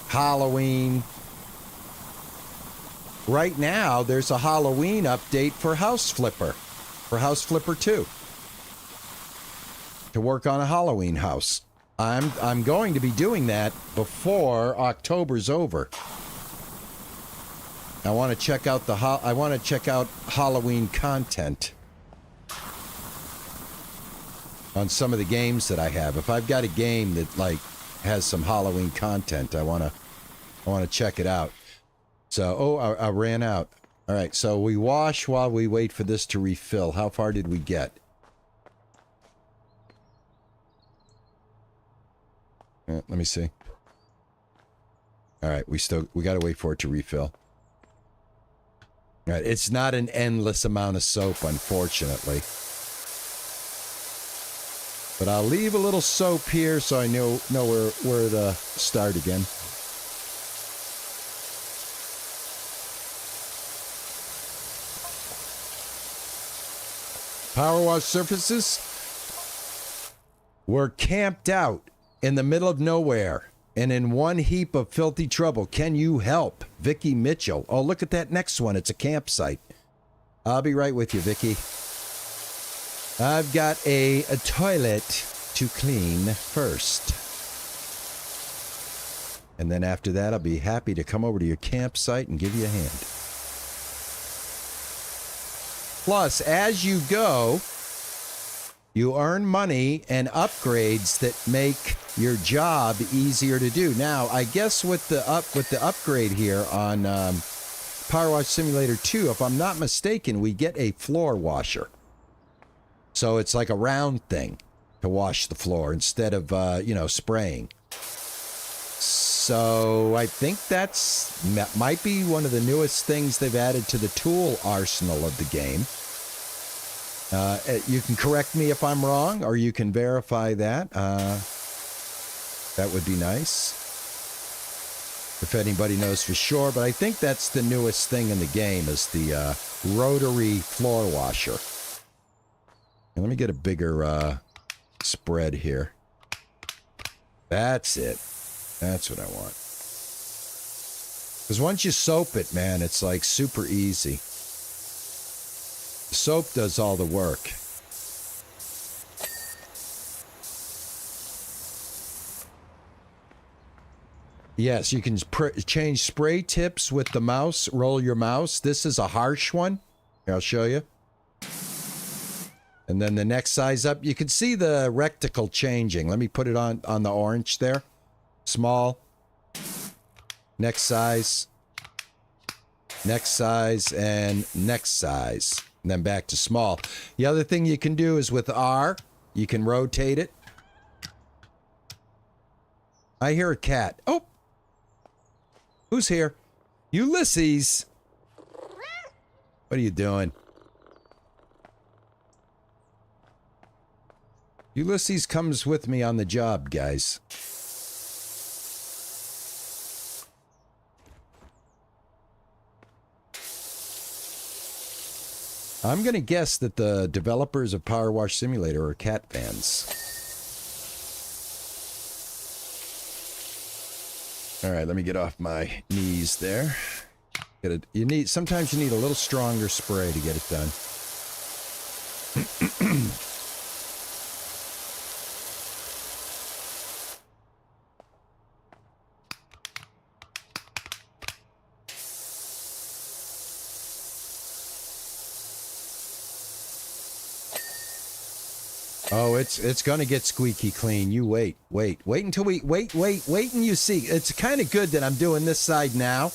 Halloween. Right now, there's a Halloween update for House Flipper 2. To work on a Halloween house. I'm going to be doing that before October's over. I want to check out Halloween content on some of the games that I have. If I've got a game that like has some Halloween content, I want to check it out. So, I ran out. All right, so we wash while we wait for this to refill. How far did we get? Let me see. All right, we got to wait for it to refill. All right, it's not an endless amount of soap, unfortunately. But I'll leave a little soap here so I know where to start again. Power wash surfaces. We're camped out in the middle of nowhere and in one heap of filthy trouble. Can you help? Vicky Mitchell. Oh, look at that next one. It's a campsite. I'll be right with you, Vicky. I've got a toilet to clean first. And then after that, I'll be happy to come over to your campsite and give you a hand. Plus, as you go, you earn money and upgrades that make your job easier to do. Now, I guess with the upgrade here on Power Wash Simulator 2, if I'm not mistaken, we get a floor washer. So it's like a round thing to wash the floor instead of spraying. So I think that might be one of the newest things they've added to the tool arsenal of the game. You can correct me if I'm wrong, or you can verify that. That would be nice. If anybody knows for sure, but I think that's the newest thing in the game is the rotary floor washer. And let me get a bigger spread here. That's it. That's what I want. Because once you soap it, man, it's like super easy. The soap does all the work. Yes, you can change spray tips with the mouse. Roll your mouse. This is a harsh one. Here, I'll show you. And then the next size up, you can see the reticle changing. Let me put it on the orange there. Small. Next size. Next size and next size. And then back to small. The other thing you can do is with R, you can rotate it. I hear a cat. Oh! Who's here? Ulysses! What are you doing? Ulysses comes with me on the job, guys. I'm going to guess that the developers of Power Wash Simulator are cat fans. All right, let me get off my knees there. Sometimes you need a little stronger spray to get it done. Oh, it's gonna get squeaky clean. You wait until wait and you see. It's kind of good that I'm doing this side now,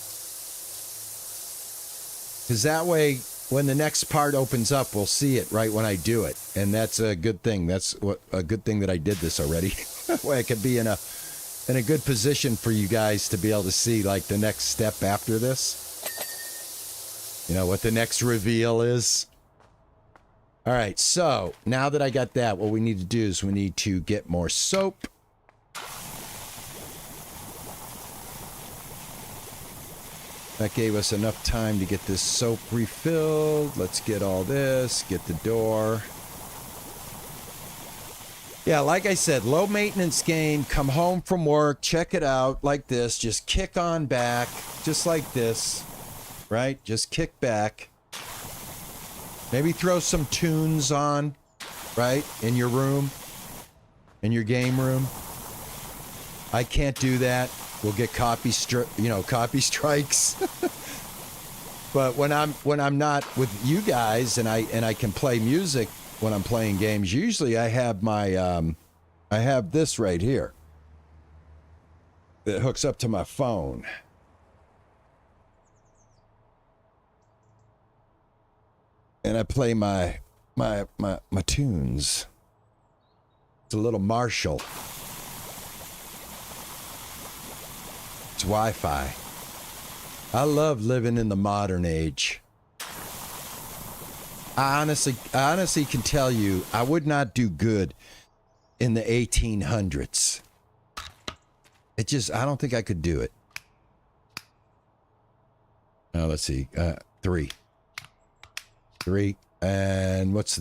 because that way when the next part opens up, we'll see it right when I do it, and that's a good thing. That's a good thing that I did this already. That way I could be in a good position for you guys to be able to see like the next step after this. You know what the next reveal is. All right, so now that I got that, what we need to do is we need to get more soap. That gave us enough time to get this soap refilled. Let's get all this, get the door. Yeah, like I said, low maintenance game. Come home from work, check it out like this. Just kick on back, just like this, right? Just kick back. Maybe throw some tunes on, right, in your room, in your game room. I can't do that. We'll get copy strikes. But when I'm not with you guys and I can play music when I'm playing games, usually I have my I have this right here that hooks up to my phone. And I play my tunes. It's a little Marshall. It's Wi-Fi. I love living in the modern age. I honestly can tell you, I would not do good in the 1800s. I don't think I could do it. Now let's see, 3. And what's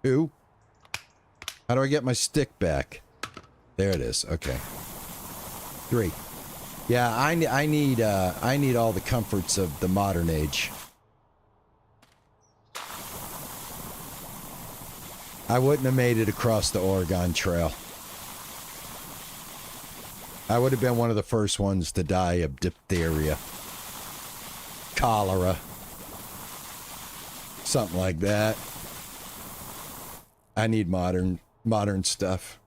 2? How do I get my stick back? There it is. Okay. 3. Yeah, I need all the comforts of the modern age. I wouldn't have made it across the Oregon Trail. I would have been one of the first ones to die of diphtheria, cholera, something like that. I need modern stuff.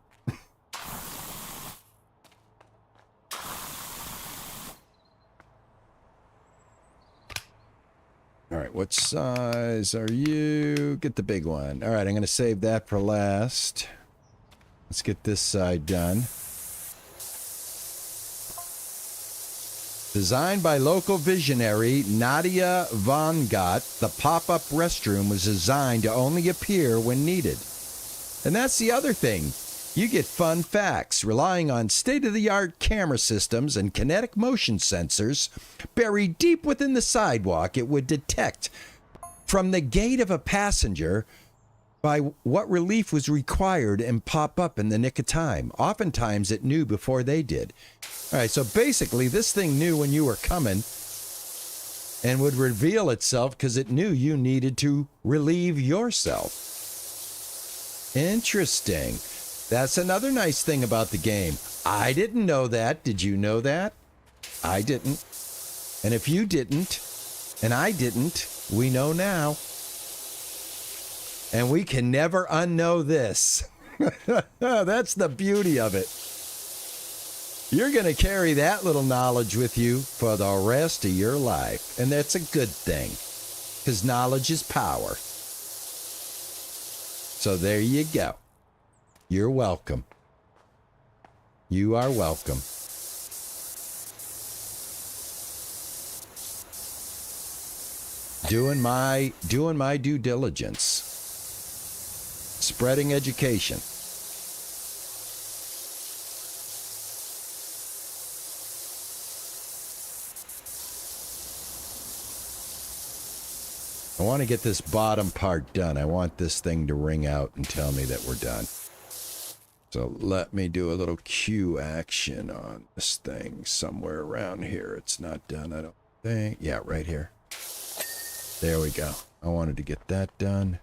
All right, what size are you? Get the big one. All right, I'm going to save that for last. Let's get this side done. Designed by local visionary Nadia Von Gott, the pop-up restroom was designed to only appear when needed. And that's the other thing. You get fun facts relying on state-of-the-art camera systems and kinetic motion sensors buried deep within the sidewalk. It would detect from the gait of a passenger by what relief was required and pop up in the nick of time. Oftentimes it knew before they did. All right, so basically this thing knew when you were coming and would reveal itself because it knew you needed to relieve yourself. Interesting. That's another nice thing about the game. I didn't know that. Did you know that? I didn't. And if you didn't, and I didn't, we know now. And we can never unknow this. That's the beauty of it. You're going to carry that little knowledge with you for the rest of your life. And that's a good thing, because knowledge is power. So there you go. You're welcome. You are welcome. Doing my due diligence. Spreading education. I want to get this bottom part done. I want this thing to ring out and tell me that we're done. So let me do a little Q action on this thing somewhere around here. It's not done, I don't think. Yeah, right here. There we go. I wanted to get that done.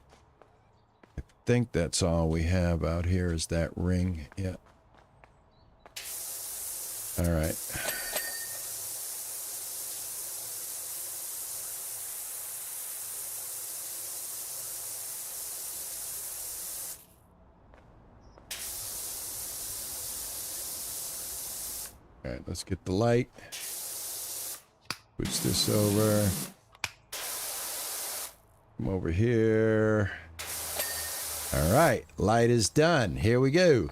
I think that's all we have out here is that ring. Yeah. All right. All right, let's get the light. Push this over. Come over here. All right, light is done. Here we go.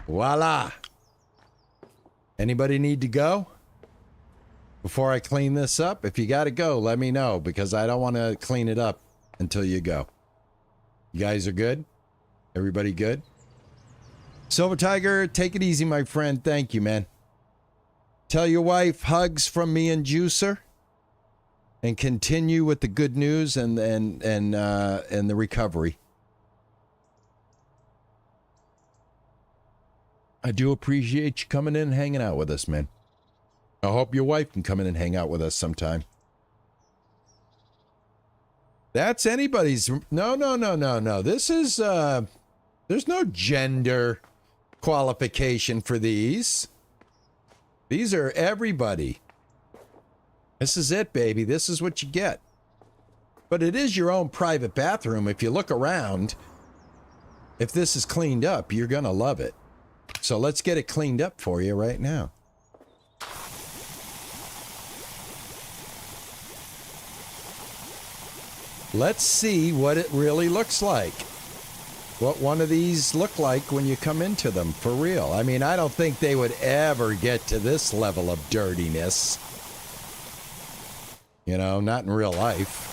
Voila. Anybody need to go? Before I clean this up? If you got to go, let me know, because I don't want to clean it up until you go. You guys are good? Everybody good? Silver Tiger, take it easy, my friend. Thank you, man. Tell your wife hugs from me and Juicer. And continue with the good news and the recovery. I do appreciate you coming in and hanging out with us, man. I hope your wife can come in and hang out with us sometime. That's anybody's... No. This is, there's no gender qualification for these. These are everybody. This is it, baby. This is what you get. But it is your own private bathroom. If you look around, if this is cleaned up, you're going to love it. So let's get it cleaned up for you right now. Let's see what it really looks like. What one of these look like when you come into them, for real. I mean, I don't think they would ever get to this level of dirtiness. You know, not in real life.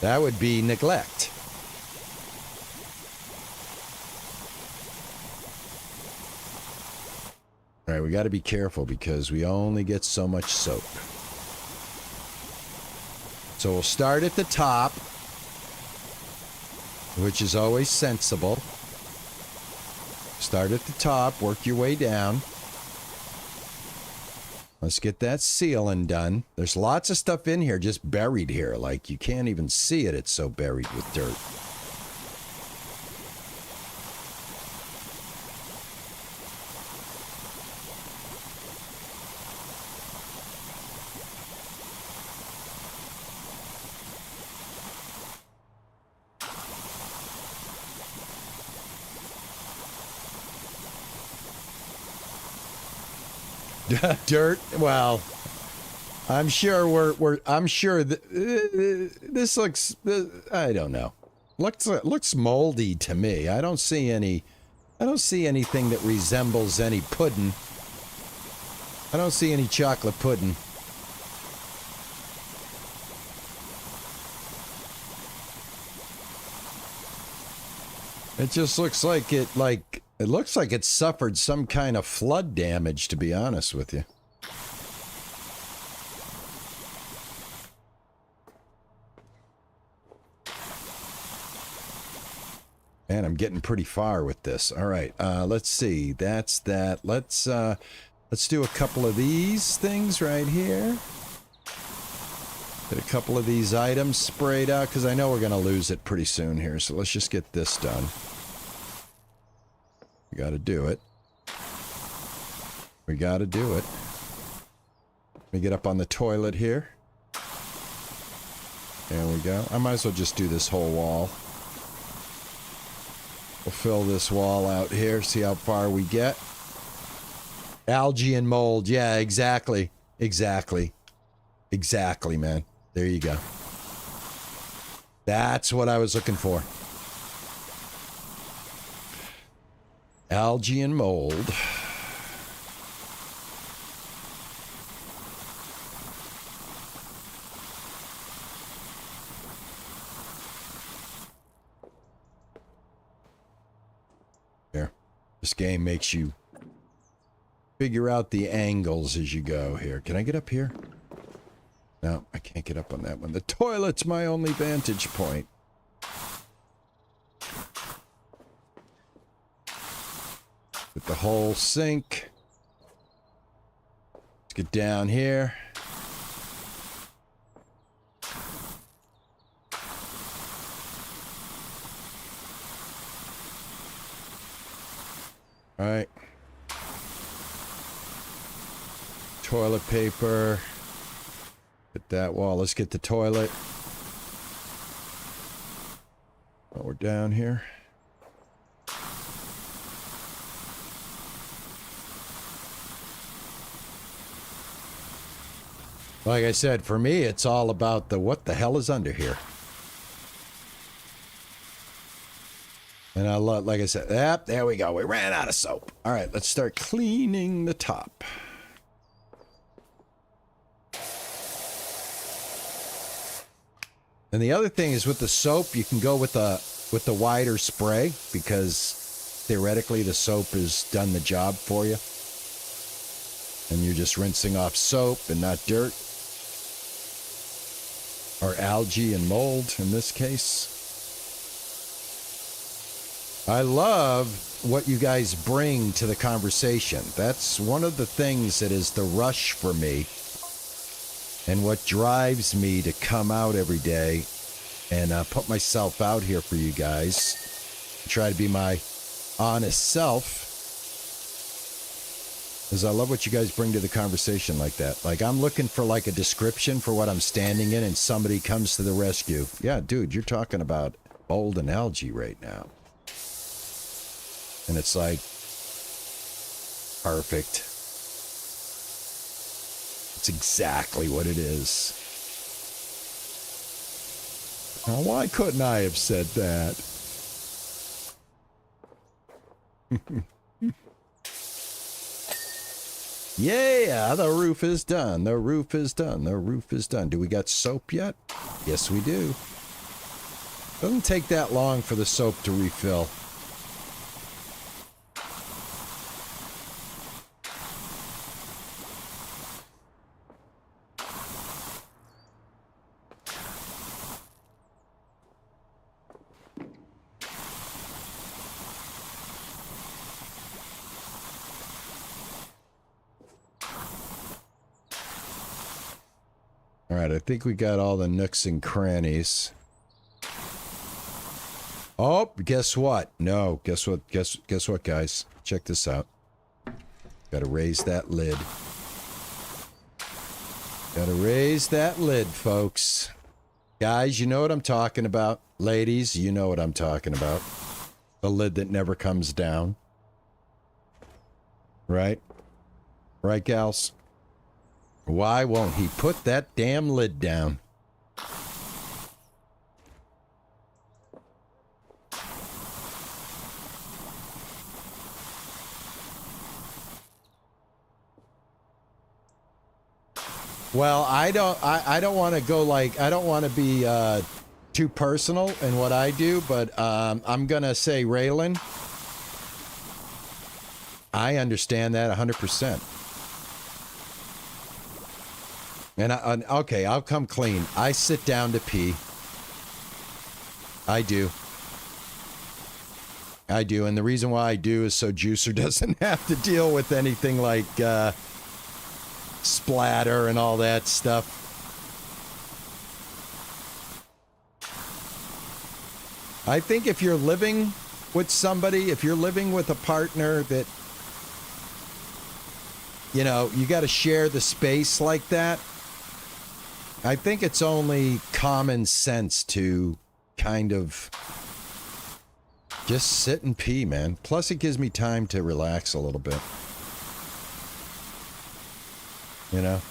That would be neglect. All right, we got to be careful because we only get so much soap. So we'll start at the top, which is always sensible. Start at the top, work your way down. Let's get that sealing done. There's lots of stuff in here just buried here. Like, you can't even see it. It's so buried with dirt. Dirt. Well, I'm sure I'm sure that this looks. I don't know. Looks moldy to me. I don't see anything that resembles any pudding. I don't see any chocolate pudding. It just looks like it looks like it suffered some kind of flood damage, to be honest with you. Man, I'm getting pretty far with this. All right, let's see. That's that. Let's do a couple of these things right here. Get a couple of these items sprayed out, because I know we're going to lose it pretty soon here. So let's just get this done. We got to do it. We got to do it. Let me get up on the toilet here. There we go. I might as well just do this whole wall. We'll fill this wall out here, see how far we get. Algae and mold. Yeah, exactly. Exactly. Exactly, man. There you go. That's what I was looking for. Algae and mold. This game makes you figure out the angles as you go here. Can I get up here? No, I can't get up on that one. The toilet's my only vantage point. With the whole sink. Let's get down here. All right. Toilet paper. Hit that wall. Let's get the toilet. While we're down here. Like I said, for me, it's all about the what the hell is under here. And I love, like I said, yep, there we go. We ran out of soap. All right, let's start cleaning the top. And the other thing is with the soap, you can go with the wider spray because theoretically the soap has done the job for you. And you're just rinsing off soap and not dirt. Or algae and mold in this case. I love what you guys bring to the conversation. That's one of the things that is the rush for me. And what drives me to come out every day and put myself out here for you guys. Try to be my honest self. Because I love what you guys bring to the conversation like that. Like, I'm looking for like a description for what I'm standing in and somebody comes to the rescue. Yeah, dude, you're talking about mold and algae right now. And it's like, perfect. It's exactly what it is. Now, why couldn't I have said that? Yeah, the roof is done. The roof is done. The roof is done. Do we got soap yet? Yes, we do. Doesn't take that long for the soap to refill. All right, I think we got all the nooks and crannies. Oh, guess what? No, guess what? Guess what, guys? Check this out. Got to raise that lid. Got to raise that lid, folks. Guys, you know what I'm talking about. Ladies, you know what I'm talking about. The lid that never comes down. Right? Right, gals? Why won't he put that damn lid down? Well, I don't want to go like, I don't want to be too personal in what I do, but I'm going to say, Raylan, I understand that 100%. And okay, I'll come clean. I sit down to pee. I do. I do, and the reason why I do is so Juicer doesn't have to deal with anything like splatter and all that stuff. I think if you're living with somebody, if you're living with a partner that, you know, you got to share the space like that, I think it's only common sense to kind of just sit and pee, man. Plus, it gives me time to relax a little bit. You know?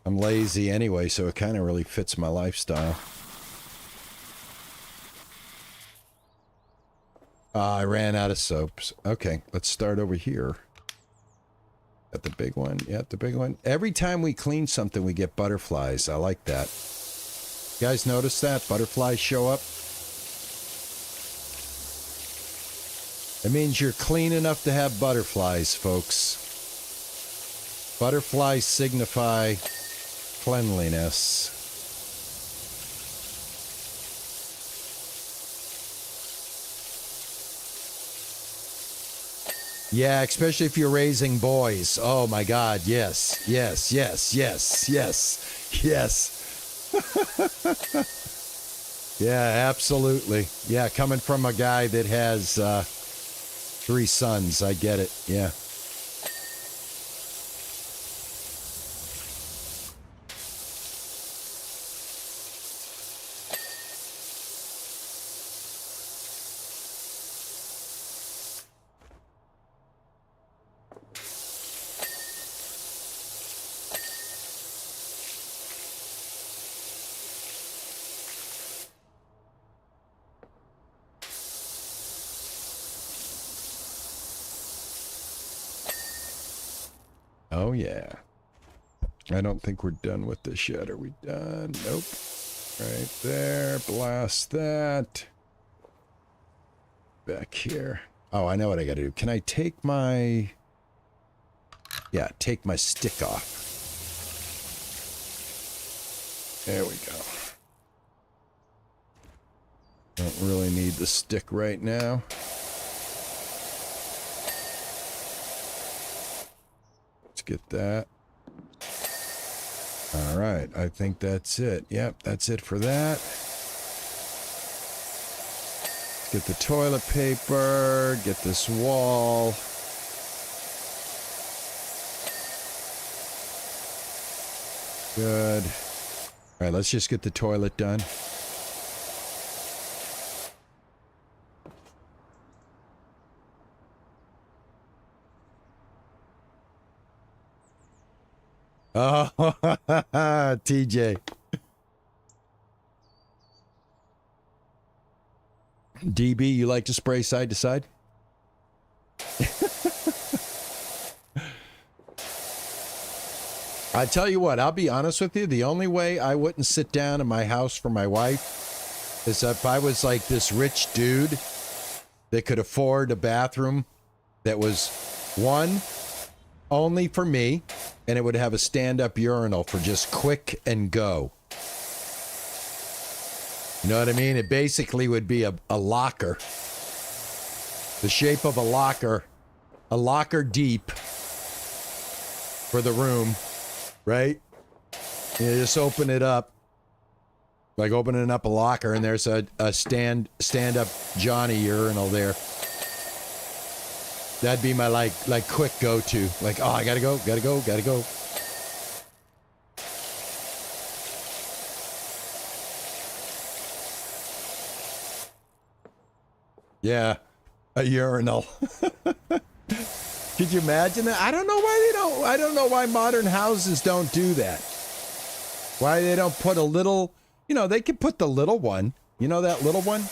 I'm lazy anyway, so it kind of really fits my lifestyle. I ran out of soaps. Okay, let's start over here. Got the big one. Yeah, the big one. Every time we clean something, we get butterflies. I like that. You guys notice that? Butterflies show up. It means you're clean enough to have butterflies, folks. Butterflies signify cleanliness. Yeah, especially if you're raising boys. Oh my God, yes, yes, yes, yes, yes, yes. Yeah, absolutely. Yeah, coming from a guy that has 3 sons, I get it. Yeah. Oh, yeah. I don't think we're done with this yet. Are we done? Nope. Right there. Blast that. Back here. Oh, I know what I gotta do. Can I take my... Yeah, take my stick off. There we go. Don't really need the stick right now. Let's get that. All right, I think that's it. Yep, that's it for that. Get the toilet paper, get this wall. Good. All right, let's just get the toilet done. Oh, TJ. DB, you like to spray side to side? I tell you what, I'll be honest with you. The only way I wouldn't sit down in my house for my wife is if I was like this rich dude that could afford a bathroom that was one, only for me, and it would have a stand-up urinal for just quick and go. You know what I mean? It basically would be a locker. The shape of a locker deep for the room, right? You just open it up, like opening up a locker, and there's a stand-up Johnny urinal there. That'd be my like quick go-to. Like, oh, I gotta go. Yeah, a urinal. Could you imagine that? I don't know why modern houses don't do that. Why they don't put a little, they could put the little one, that little one?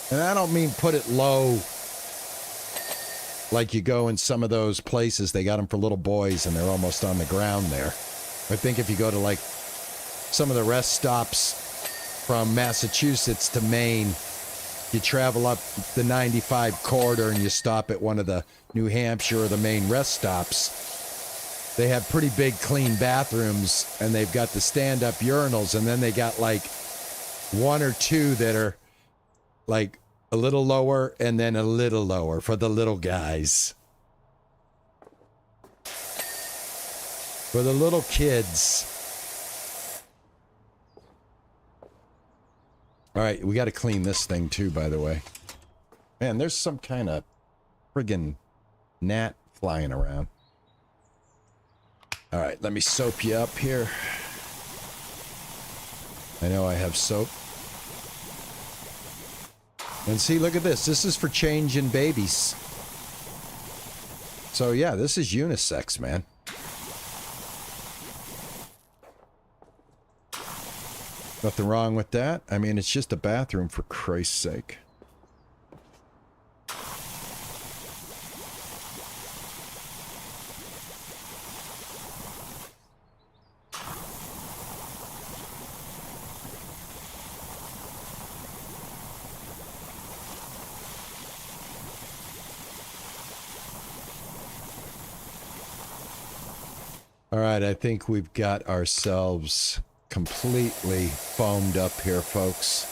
And I don't mean put it low. Like you go in some of those places, they got them for little boys and they're almost on the ground there. I think if you go to like some of the rest stops from Massachusetts to Maine, you travel up the 95 corridor and you stop at one of the New Hampshire or the Maine rest stops. They have pretty big clean bathrooms and they've got the stand-up urinals, and then they got like 1 or 2 that are like a little lower and then a little lower for the little guys. For the little kids. All right, we got to clean this thing too, by the way. Man, there's some kind of friggin' gnat flying around. All right, let me soap you up here. I know I have soap. And see, look at this. This is for changing babies. So yeah, this is unisex, man. Nothing wrong with that. I mean, it's just a bathroom, for Christ's sake. All right, I think we've got ourselves completely foamed up here, folks.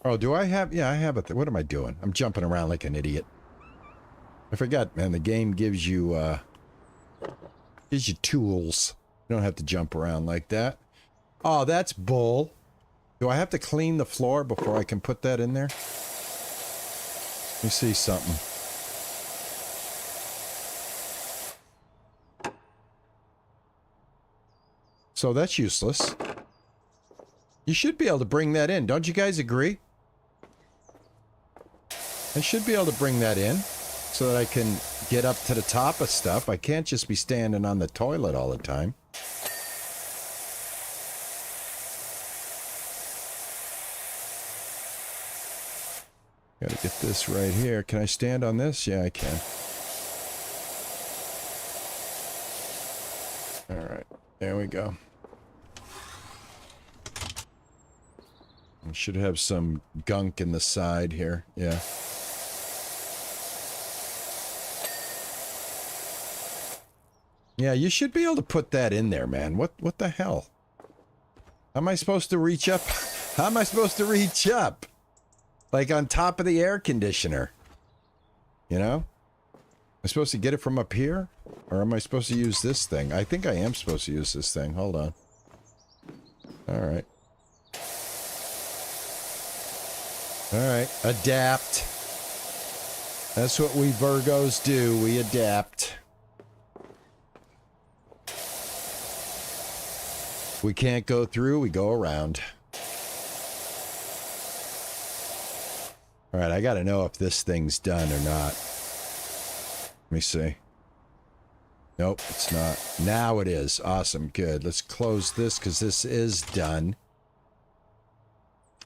Oh, do I have... Yeah, I have a... What am I doing? I'm jumping around like an idiot. I forgot, man. The game gives you tools. You don't have to jump around like that. Oh, that's bull. Do I have to clean the floor before I can put that in there? Let me see something. So that's useless. You should be able to bring that in. Don't you guys agree? I should be able to bring that in so that I can get up to the top of stuff. I can't just be standing on the toilet all the time. Gotta get this right here. Can I stand on this? Yeah, I can. All right, there we go. I should have some gunk in the side here. Yeah. Yeah, you should be able to put that in there, man. What the hell? How am I supposed to reach up? How am I supposed to reach up? Like on top of the air conditioner. You know? Am I supposed to get it from up here? Or am I supposed to use this thing? I think I am supposed to use this thing. Hold on. Alright. Alright. Adapt. That's what we Virgos do. We adapt. We can't go through, we go around. Alright, I gotta know if this thing's done or not. Let me see. Nope, it's not. Now it is. Awesome, good. Let's close this because this is done.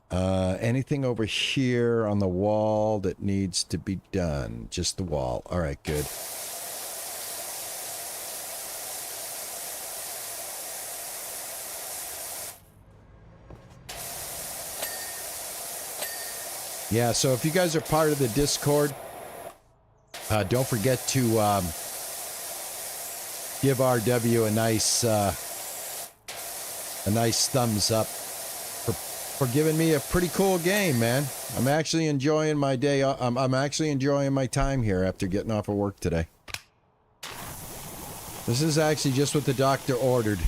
Anything over here on the wall that needs to be done? Just the wall. Alright, good. Yeah, so if you guys are part of the Discord, don't forget to give RW a nice thumbs up for giving me a pretty cool game, man. I'm actually enjoying my day. I'm actually enjoying my time here after getting off of work today. This is actually just what the doctor ordered.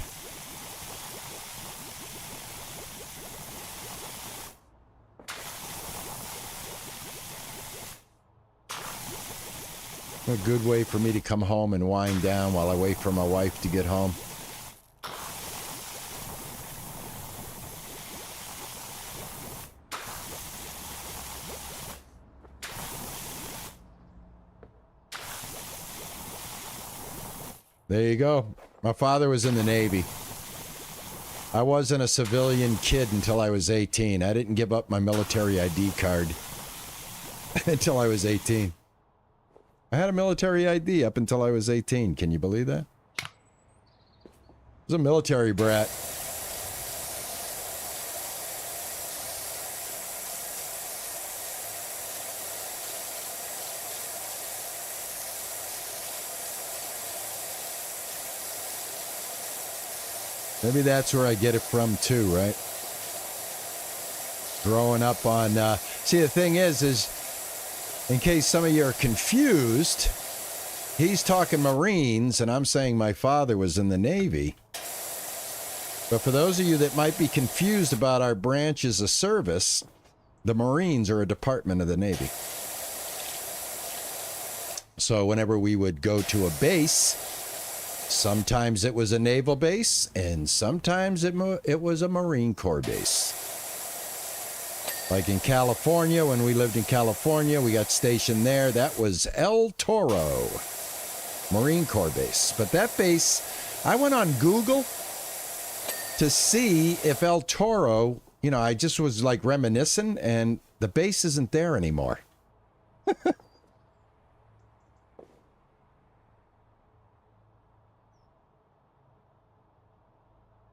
A good way for me to come home and wind down while I wait for my wife to get home. There you go. My father was in the Navy. I wasn't a civilian kid until I was 18. I didn't give up my military ID card until I was 18. I had a military ID up until I was 18. Can you believe that? I was a military brat. Maybe that's where I get it from too, right? Growing up on... See, the thing is, in case some of you are confused, he's talking Marines, and I'm saying my father was in the Navy. But for those of you that might be confused about our branches of service, the Marines are a department of the Navy. So whenever we would go to a base, sometimes it was a naval base, and sometimes it was a Marine Corps base. Like in California, when we lived in California, we got stationed there. That was El Toro. Marine Corps base. But that base, I went on Google to see if El Toro, you know, I just was like reminiscing, and the base isn't there anymore.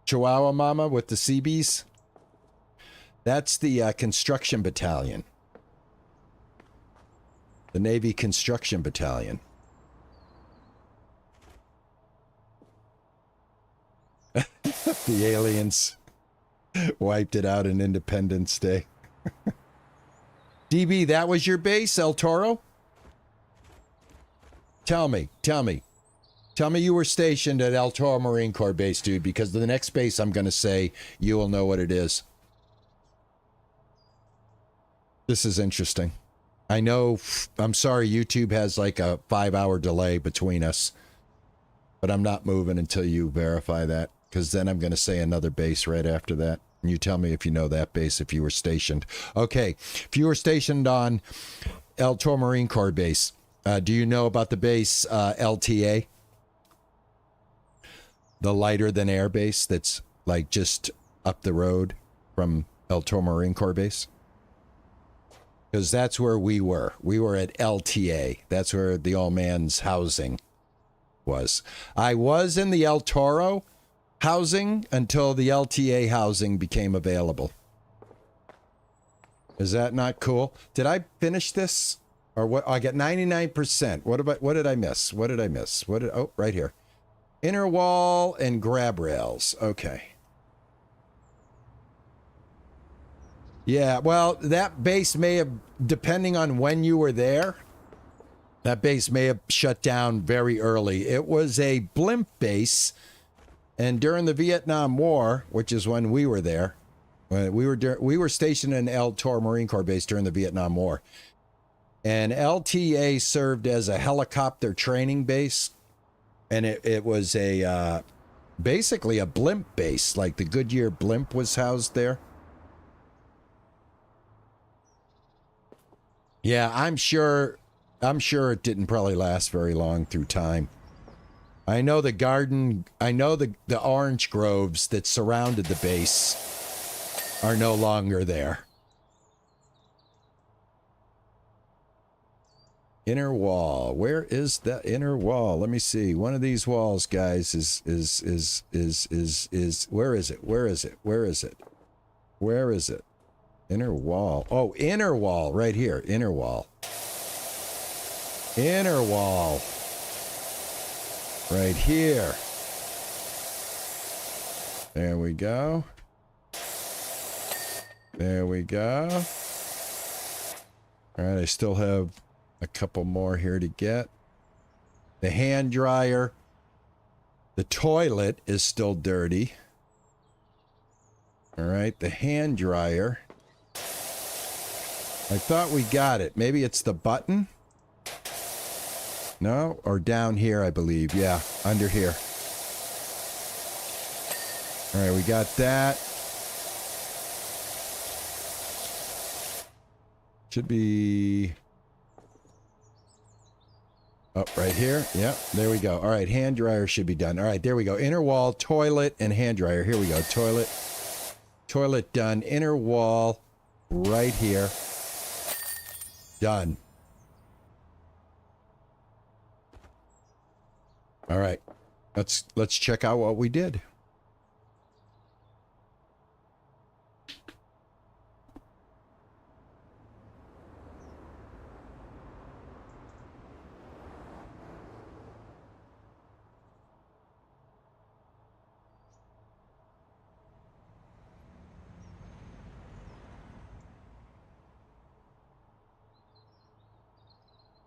Chihuahua Mama with the Seabees. That's the construction battalion. The Navy Construction Battalion. The aliens wiped it out in Independence Day. DB, that was your base, El Toro? Tell me. Tell me you were stationed at El Toro Marine Corps base, dude, because the next base I'm going to say, you will know what it is. This is interesting. I know, I'm sorry, YouTube has like a 5-hour delay between us, but I'm not moving until you verify that, because then I'm going to say another base right after that. And you tell me if you know that base, if you were stationed. Okay, if you were stationed on El Toro Marine Corps base, do you know about the base LTA? The lighter than air base that's like just up the road from El Toro Marine Corps base? Because that's where we were. We were at LTA. That's where the old man's housing was. I was in the El Toro housing until the LTA housing became available. Is that not cool? Did I finish this? Or what? I got 99%. What did I miss? Oh, right here. Inner wall and grab rails. Okay. Yeah, well, that base may have, depending on when you were there, that base may have shut down very early. It was a blimp base, and during the Vietnam War, which is when we were there, we were stationed in El Toro Marine Corps base during the Vietnam War, and LTA served as a helicopter training base, and it was a basically a blimp base, like the Goodyear blimp was housed there. Yeah, I'm sure it didn't probably last very long through time. I know the orange groves that surrounded the base are no longer there. Inner wall. Where is the inner wall? Let me see. One of these walls, guys, is where is it? Inner wall. Oh, inner wall right here. Inner wall. Inner wall. Right here. There we go. There we go. All right, I still have a couple more here to get. The hand dryer. The toilet is still dirty. All right, the hand dryer. I thought we got it. Maybe it's the button? No? Or down here, I believe. Yeah, under here. All right, we got that. Should be... oh, right here. Yep, there we go. All right, hand dryer should be done. All right, there we go. Inner wall, toilet, and hand dryer. Here we go. Toilet. Toilet done. Inner wall right here. Done. All right. Let's check out what we did.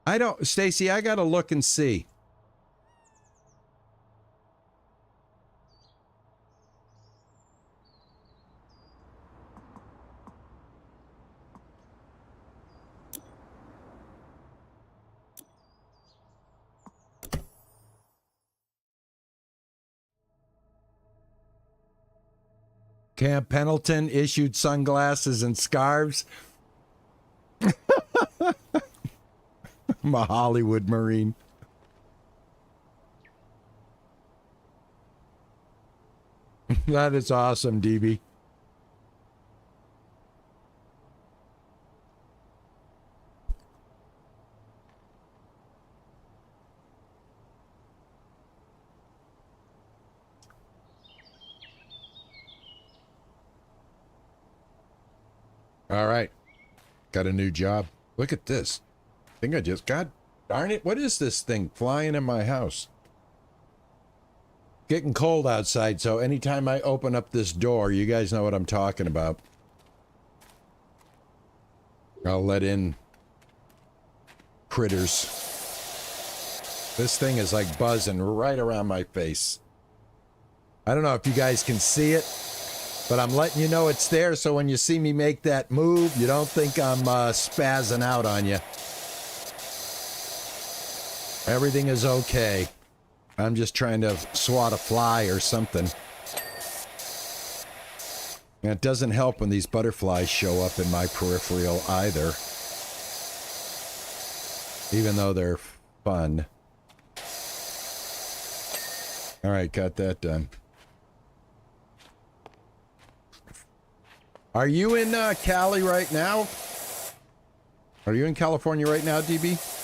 I don't, Stacy, I got to look and see. Camp Pendleton issued sunglasses and scarves. I'm a Hollywood Marine. That is awesome, DB. All right. Got a new job. Look at this. I think I just got... Darn it. What is this thing flying in my house? Getting cold outside, so anytime I open up this door, you guys know what I'm talking about. I'll let in critters. This thing is like buzzing right around my face. I don't know if you guys can see it, but I'm letting you know it's there, so when you see me make that move, you don't think I'm spazzing out on you. Everything is okay. I'm just trying to swat a fly or something. And it doesn't help when these butterflies show up in my peripheral either. Even though they're fun. All right, got that done. Are you in Cali right now? Are you in California right now, DB?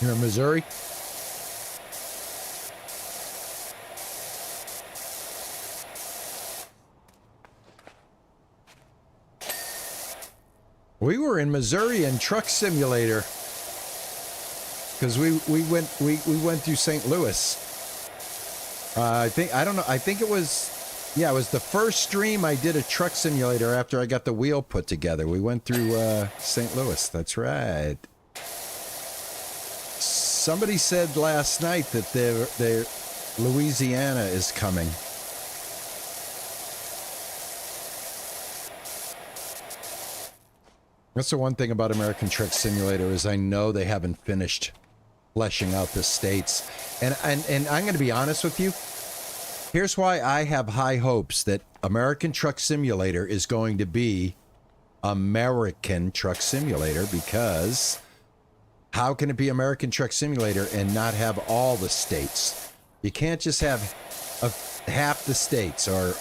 You're in Missouri? We were in Missouri in Truck Simulator because we went through St. Louis. I think it was, yeah, it was the first stream I did a Truck Simulator after I got the wheel put together. We went through St. Louis. That's right. Somebody said last night that their Louisiana is coming. That's the one thing about American Truck Simulator is I know they haven't finished fleshing out the states. And I'm going to be honest with you. Here's why I have high hopes that American Truck Simulator is going to be American Truck Simulator, because how can it be American Truck Simulator and not have all the states? You can't just have half the states or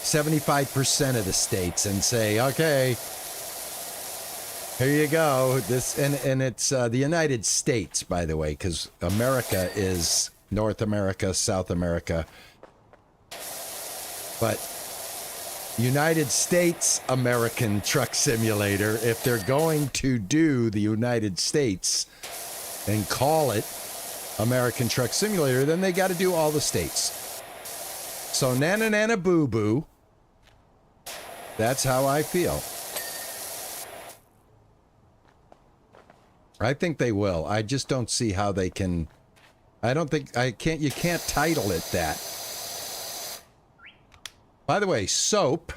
75% of the states and say, okay, here you go. This and it's the United States, by the way, because America is North America, South America. But United States American Truck Simulator, if they're going to do the United States and call it American Truck Simulator, then they got to do all the states. So nana nana boo boo. That's how I feel. I think they will. I just don't see how they can. You can't title it that. By the way, soap.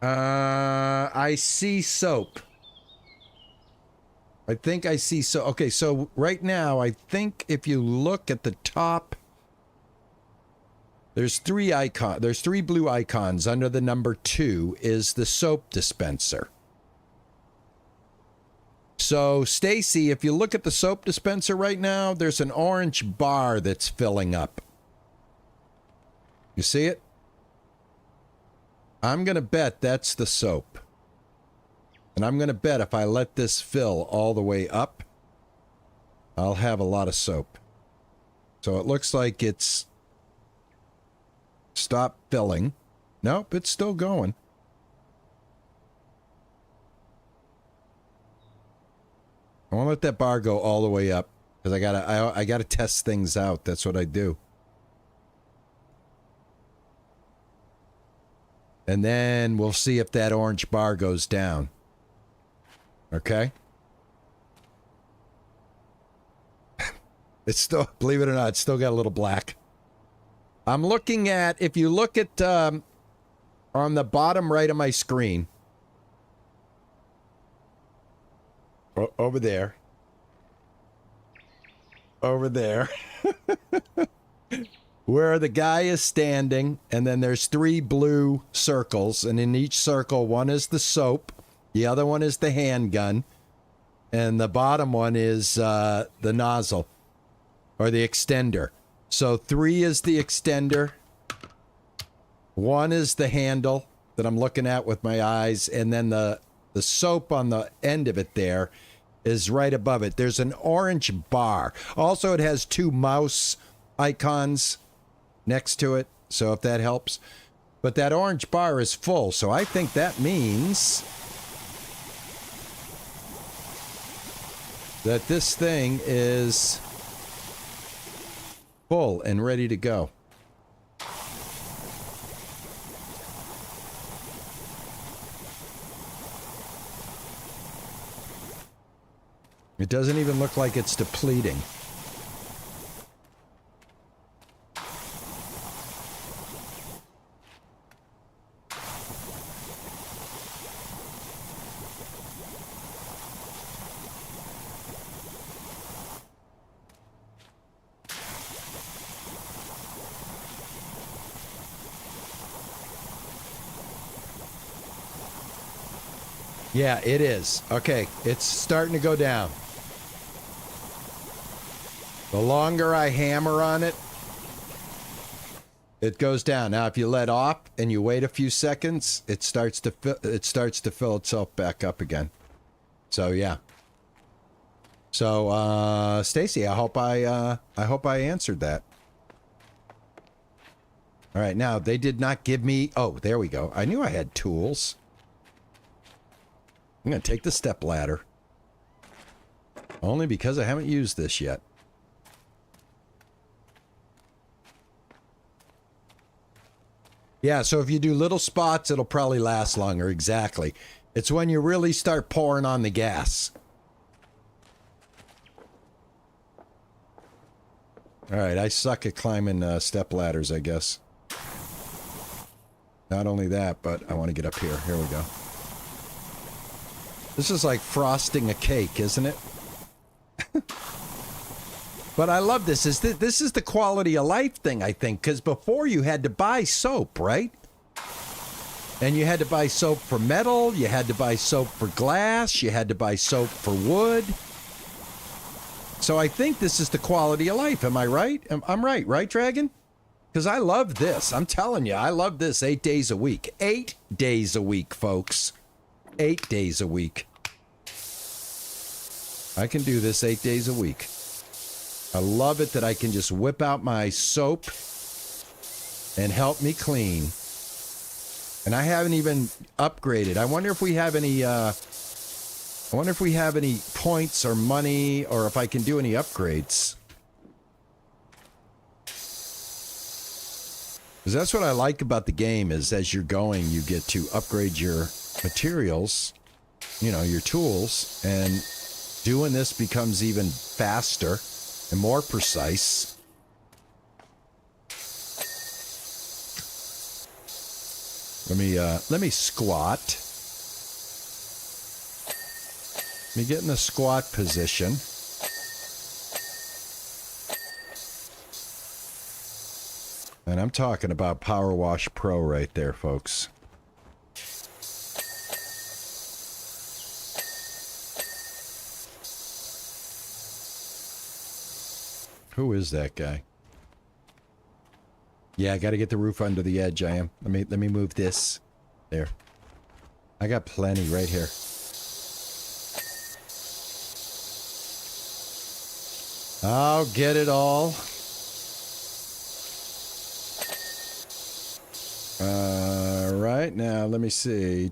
I see soap. I think I see so. Okay, so right now, I think if you look at the top, there's three blue icons. Under the number 2 is the soap dispenser. So, Stacy, if you look at the soap dispenser right now, there's an orange bar that's filling up. You see it? I'm going to bet that's the soap. And I'm going to bet if I let this fill all the way up, I'll have a lot of soap. So it looks like it's stopped filling. Nope, it's still going. I want to let that bar go all the way up because I gotta test things out. That's what I do. And then we'll see if that orange bar goes down. Okay? It's still, believe it or not, it's still got a little black. I'm looking at, if you look at on the bottom right of my screen, over there, where the guy is standing, and then there's 3 blue circles, and in each circle, one is the soap, the other one is the handgun, and the bottom one is the nozzle, or the extender. So 3 is the extender, 1 is the handle that I'm looking at with my eyes, and then the soap on the end of it there is right above it. There's an orange bar. Also, it has 2 mouse icons next to it, so if that helps. But that orange bar is full, so I think that means that this thing is full and ready to go. It doesn't even look like it's depleting. Yeah, it is. Okay, it's starting to go down. The longer I hammer on it, it goes down. Now, if you let off and you wait a few seconds, it starts to fill itself back up again. So yeah. So Stacy, I hope I answered that. All right, now they did not give me. Oh, there we go. I knew I had tools. I'm gonna take the step ladder, only because I haven't used this yet. Yeah, so if you do little spots, it'll probably last longer. Exactly. It's when you really start pouring on the gas. All right, I suck at climbing step ladders, I guess. Not only that, but I want to get up here. Here we go. This is like frosting a cake, isn't it? But I love this. This is the quality of life thing, I think, because before you had to buy soap, right? And you had to buy soap for metal, you had to buy soap for glass, you had to buy soap for wood. So I think this is the quality of life. Am I right? I'm right, right, Dragon? Because I love this. I'm telling you, I love this 8 days a week. 8 days a week, folks. 8 days a week. I can do this 8 days a week. I love it that I can just whip out my soap and help me clean. And I haven't even upgraded. I wonder if we have any points or money, or if I can do any upgrades. Because that's what I like about the game, is as you're going, you get to upgrade your materials, you know, your tools, and doing this becomes even faster and more precise. Let me squat. Let me get in the squat position. And I'm talking about Power Wash Pro right there, folks. Who is that guy? Yeah, I got to get the roof under the edge. I am. Let me move this. There. I got plenty right here. I'll get it all. All right. right, now let me see.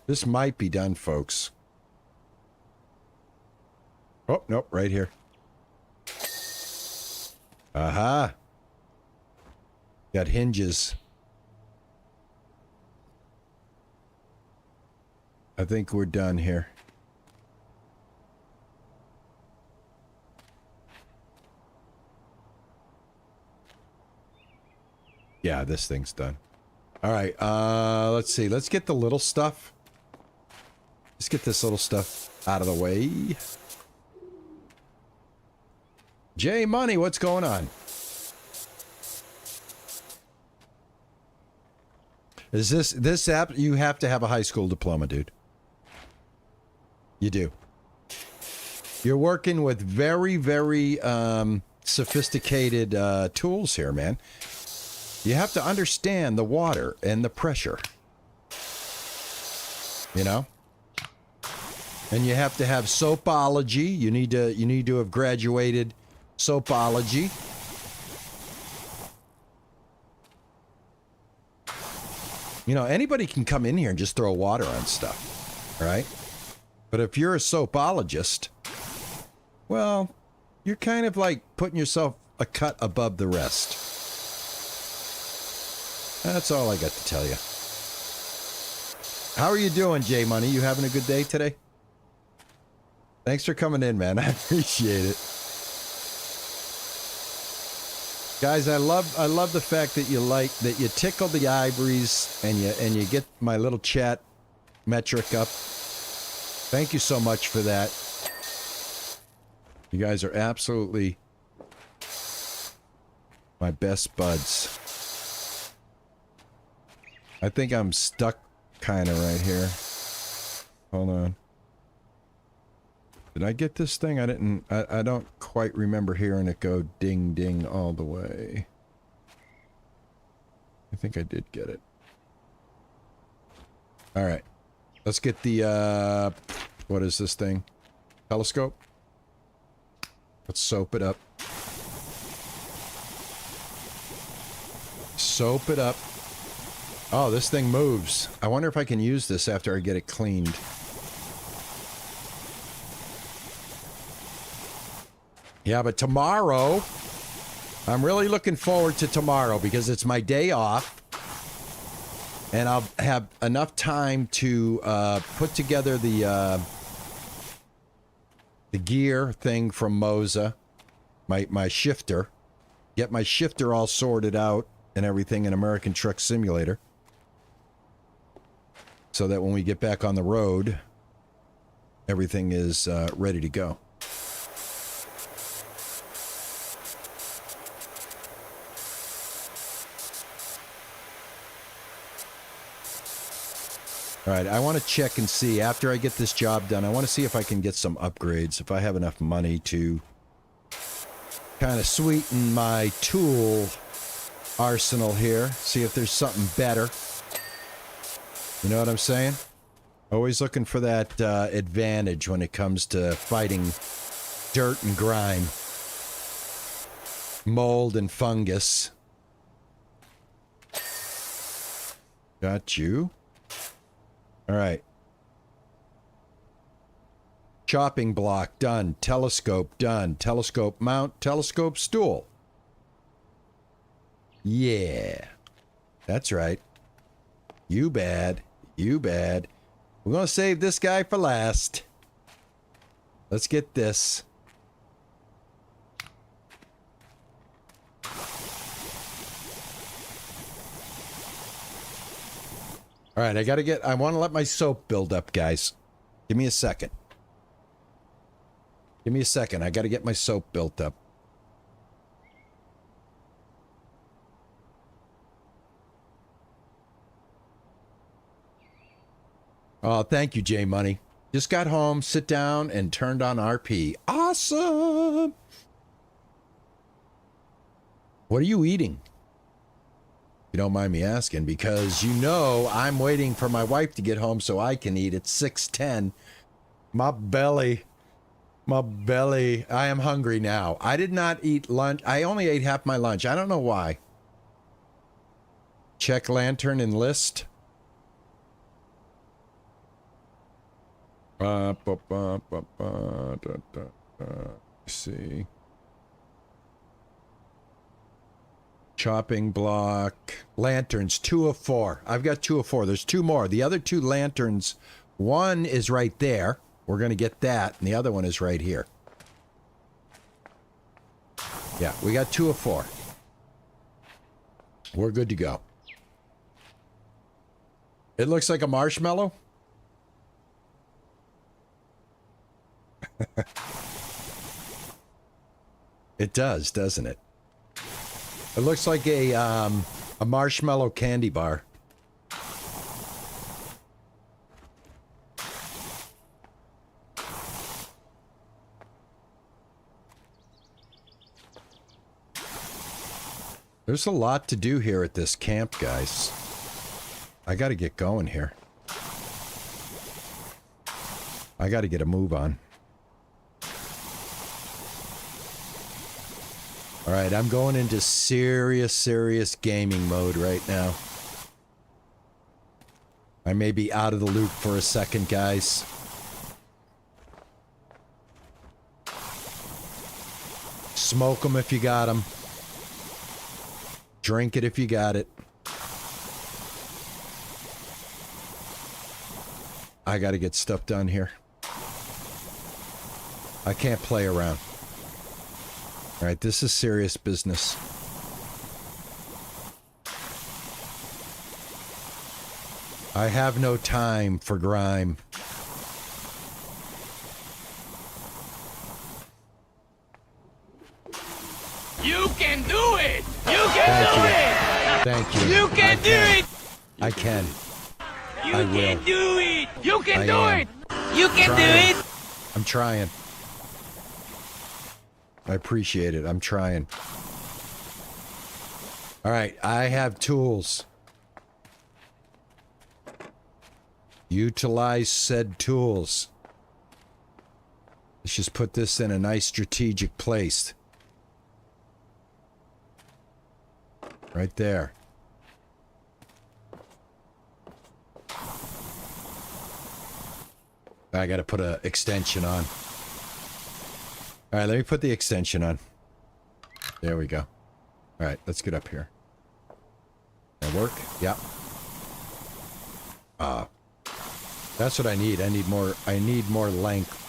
This might be done, folks. Oh, nope, right here. Aha. Got hinges. I think we're done here. Yeah, this thing's done. All right, let's see. Let's get the little stuff. Let's get this little stuff out of the way. J Money, what's going on? Is this app? You have to have a high school diploma, dude. You do. You're working with very, very sophisticated tools here, man. You have to understand the water and the pressure. You know? And you have to have soapology. You need to have graduated soapology. You know, anybody can come in here and just throw water on stuff, right? But if you're a soapologist, well, you're kind of like putting yourself a cut above the rest. That's all I got to tell you. How are you doing, J Money? You having a good day today? Thanks for coming in, man. I appreciate it. Guys, I love the fact that you tickle the ivories and you get my little chat metric up. Thank you so much for that. You guys are absolutely my best buds. I think I'm stuck kind of right here. Hold on. Did I get this thing? I don't quite remember hearing it go ding ding all the way. I think I did get it. All right. Let's get the, what is this thing? Telescope? Let's soap it up. Soap it up. Oh, this thing moves. I wonder if I can use this after I get it cleaned. Yeah, but tomorrow, I'm really looking forward to tomorrow because it's my day off. And I'll have enough time to put together the gear thing from Moza, my shifter. Get my shifter all sorted out and everything in American Truck Simulator. So that when we get back on the road, everything is ready to go. All right, I want to check and see, after I get this job done, I want to see if I can get some upgrades, if I have enough money to kind of sweeten my tool arsenal here, see if there's something better. You know what I'm saying? Always looking for that advantage when it comes to fighting dirt and grime, mold and fungus. Got you. All right. Chopping block done. Telescope done. Telescope mount. Telescope stool. Yeah. That's right. You bad. You bad. We're going to save this guy for last. Let's get this. All right, I want to let my soap build up, guys. Give me a second. Give me a second. I got to get my soap built up. Oh, thank you, J Money. Just got home, sit down, and turned on RP. Awesome! What are you eating? You don't mind me asking, because you know I'm waiting for my wife to get home so I can eat at 6:10. My belly My belly. I am hungry now. I did not eat lunch. I only ate half my lunch. I don't know why. Check lantern and list. See. Chopping block. Lanterns, 2 of 4. I've got 2 of 4. There's 2 more. The other 2 lanterns, one is right there. We're going to get that. And the other one is right here. Yeah, we got 2 of 4. We're good to go. It looks like a marshmallow. It does, doesn't it? It looks like a marshmallow candy bar. There's a lot to do here at this camp, guys. I got to get going here. I got to get a move on. All right, I'm going into serious gaming mode right now. I may be out of the loop for a second, guys. Smoke them if you got them. Drink it if you got it. I got to get stuff done here. I can't play around. All right, this is serious business. I have no time for grime. You can do it! You can do it! Thank you. You can do it! I can. You I will. can do it! You can I do am. it! You can do Trying. it! I'm trying. I appreciate it. I'm trying. All right, I have tools. Utilize said tools. Let's just put this in a nice strategic place. Right there. I gotta put an extension on. All right, let me put the extension on. There we go. All right, let's get up here. That work? Yeah. That's what I need. I need more length.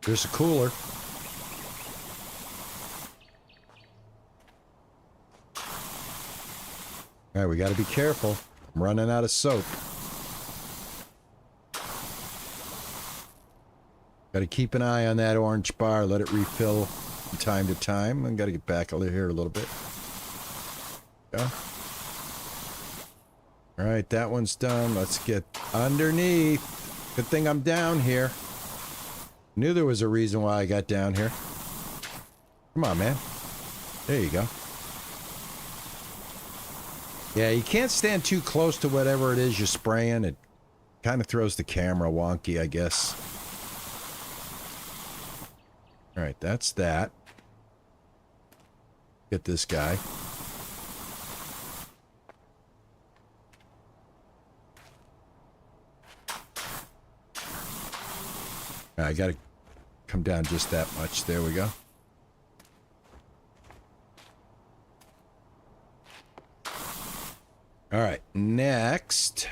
There's a cooler. All right, we got to be careful. I'm running out of soap. Got to keep an eye on that orange bar. Let it refill from time to time. I got to get back over here a little bit. Yeah. All right, that one's done. Let's get underneath. Good thing I'm down here. Knew there was a reason why I got down here. Come on, man. There you go. Yeah, you can't stand too close to whatever it is you're spraying. It kind of throws the camera wonky, I guess. All right, that's that. Get this guy. I gotta come down just that much. There we go. All right, next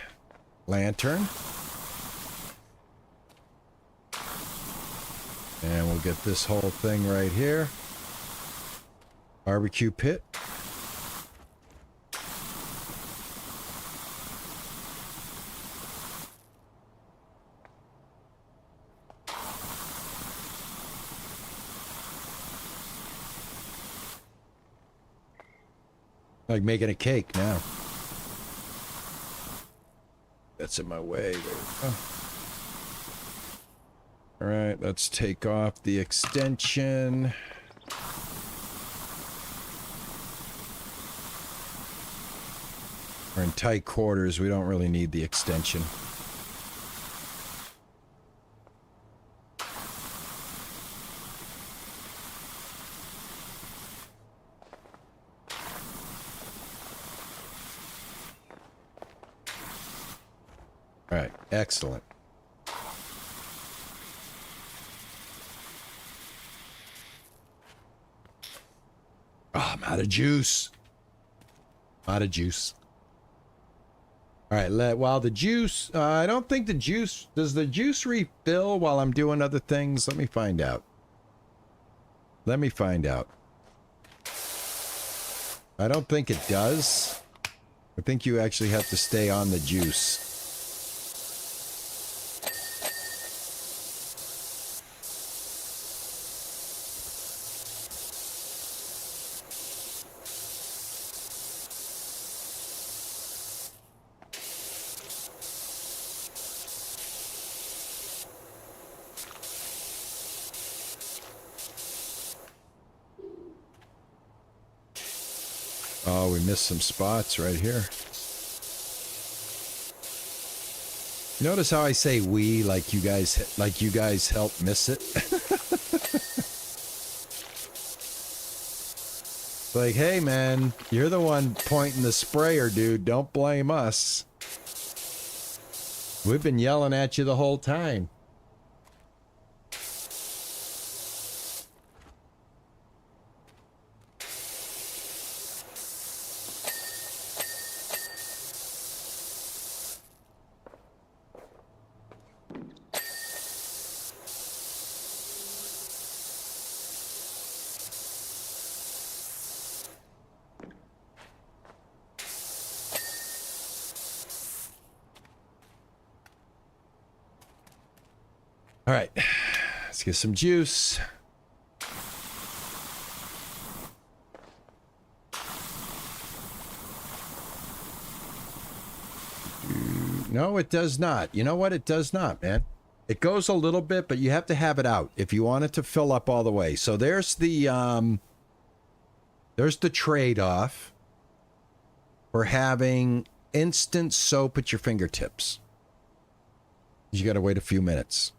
lantern. And we'll get this whole thing right here. Barbecue pit. Like making a cake now. That's in my way. There we go. All right, let's take off the extension. We're in tight quarters. We don't really need the extension. All right, excellent. Oh, I'm out of juice. Out of juice. All right, while the juice, I don't think the juice, does the juice refill while I'm doing other things? Let me find out. Let me find out. I don't think it does. I think you actually have to stay on the juice. Oh, we missed some spots right here. Notice how I say we like you guys helped miss it? Like, hey man, you're the one pointing the sprayer, dude. Don't blame us. We've been yelling at you the whole time. All right, let's get some juice. No, it does not. You know what? It does not, man. It goes a little bit, but you have to have it out if you want it to fill up all the way. So there's the trade-off for having instant soap at your fingertips. You got to wait a few minutes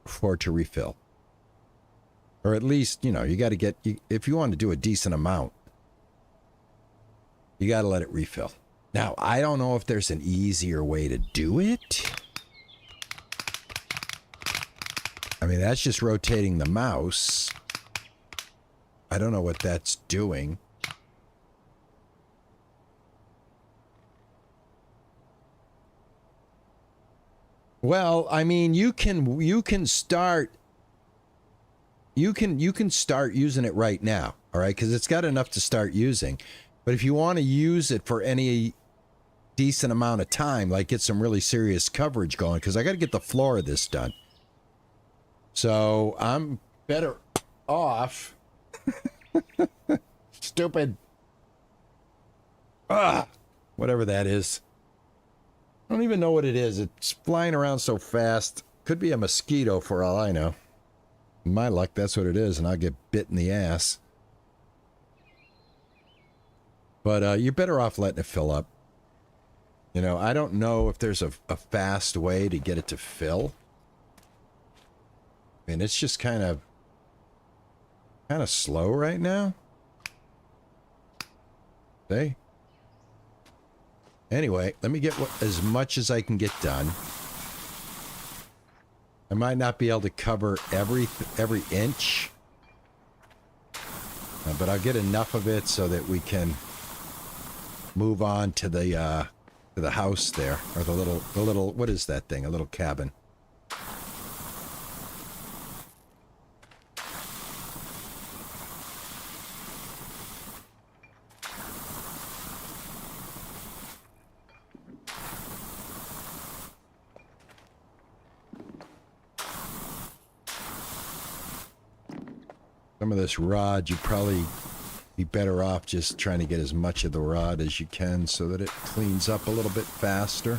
for it to refill. Or at least, you know, you got to get, if you want to do a decent amount, you got to let it refill. Now, I don't know if there's an easier way to do it. I mean, that's just rotating the mouse. I don't know what that's doing. Well, I mean, you can start using it right now, all right? Because it's got enough to start using. But if you want to use it for any decent amount of time, like get some really serious coverage going, because I got to get the floor of this done. So I'm better off. Stupid. Whatever that is. I don't even know what it is. It's flying around so fast. Could be a mosquito for all I know. In my luck, that's what it is, and I'll get bit in the ass. But you're better off letting it fill up. You know, I don't know if there's a fast way to get it to fill. I mean, it's just kind of slow right now. See? Anyway, let me get as much as I can get done. I might not be able to cover every inch, but I'll get enough of it so that we can move on to the house there, or the little what is that thing? A little cabin. Some of this rod, you'd probably be better off just trying to get as much of the rod as you can so that it cleans up a little bit faster.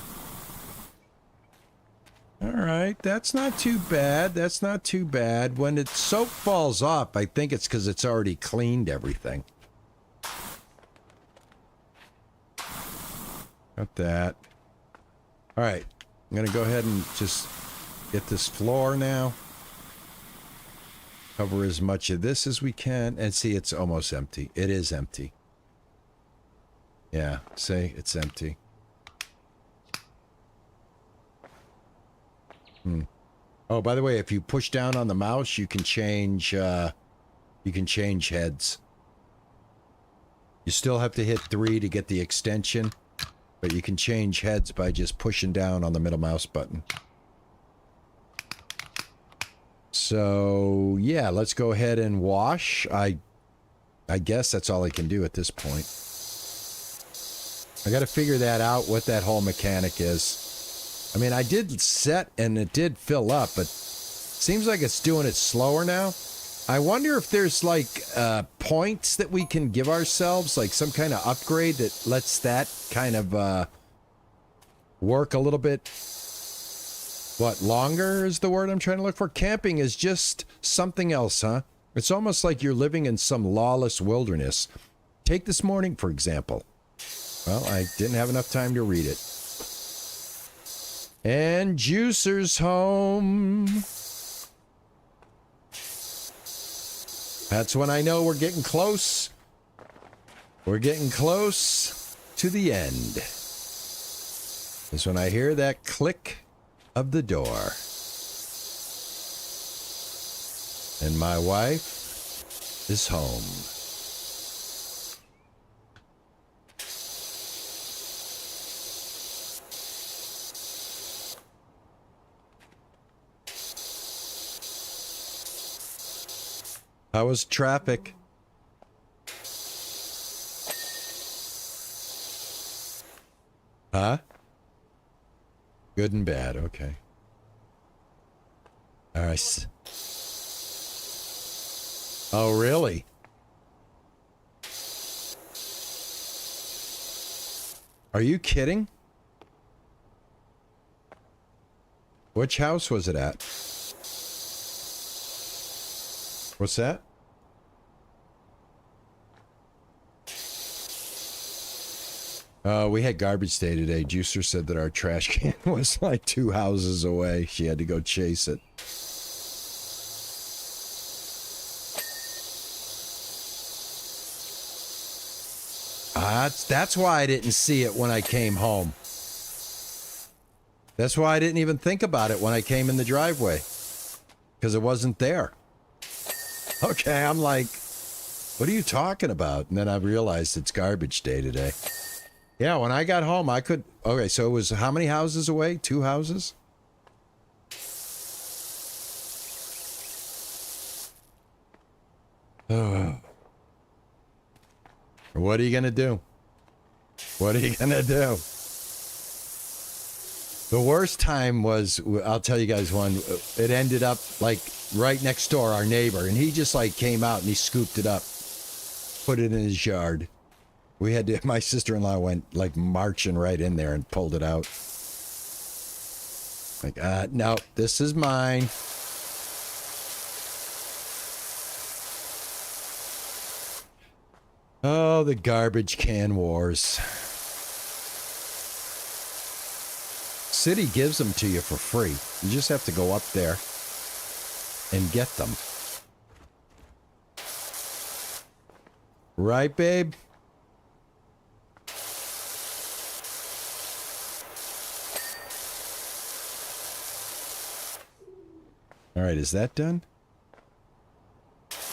All right, that's not too bad. That's not too bad. When the soap falls off, I think it's because it's already cleaned everything. Got that. All right. I'm going to go ahead and just get this floor now. Cover as much of this as we can. And see, it's almost empty. It is empty. Yeah, see, it's empty. Oh, by the way, if you push down on the mouse, you can change heads. You still have to hit 3 to get the extension, but you can change heads by just pushing down on the middle mouse button. So, yeah, let's go ahead and wash. I guess that's all I can do at this point. I got to figure that out, what that whole mechanic is. I mean, I did set and it did fill up, but seems like it's doing it slower now. I wonder if there's like points that we can give ourselves, like some kind of upgrade that lets that kind of work a little bit. What, longer is the word I'm trying to look for? Camping is just something else, huh? It's almost like you're living in some lawless wilderness. Take this morning, for example. Well, I didn't have enough time to read it. And Juicer's home. That's when I know we're getting close. We're getting close to the end. Is when I hear that click of the door. And my wife is home. How was traffic? Huh? Good and bad, okay. All right. Oh, really? Are you kidding? Which house was it at? What's that? We had garbage day today. Juicer said that our trash can was like 2 houses away. She had to go chase it. That's why I didn't see it when I came home. That's why I didn't even think about it when I came in the driveway. Because it wasn't there. Okay, I'm like, what are you talking about? And then I realized it's garbage day today. Yeah, when I got home, I could... Okay, so it was how many houses away? 2 houses? What are you going to do? What are you going to do? The worst time was, I'll tell you guys one, it ended up like right next door, our neighbor, and he just like came out and he scooped it up, put it in his yard. We had to, my sister-in-law went like marching right in there and pulled it out. Like, no, this is mine. Oh, the garbage can wars. City gives them to you for free. You just have to go up there and get them. Right, babe? All right, is that done?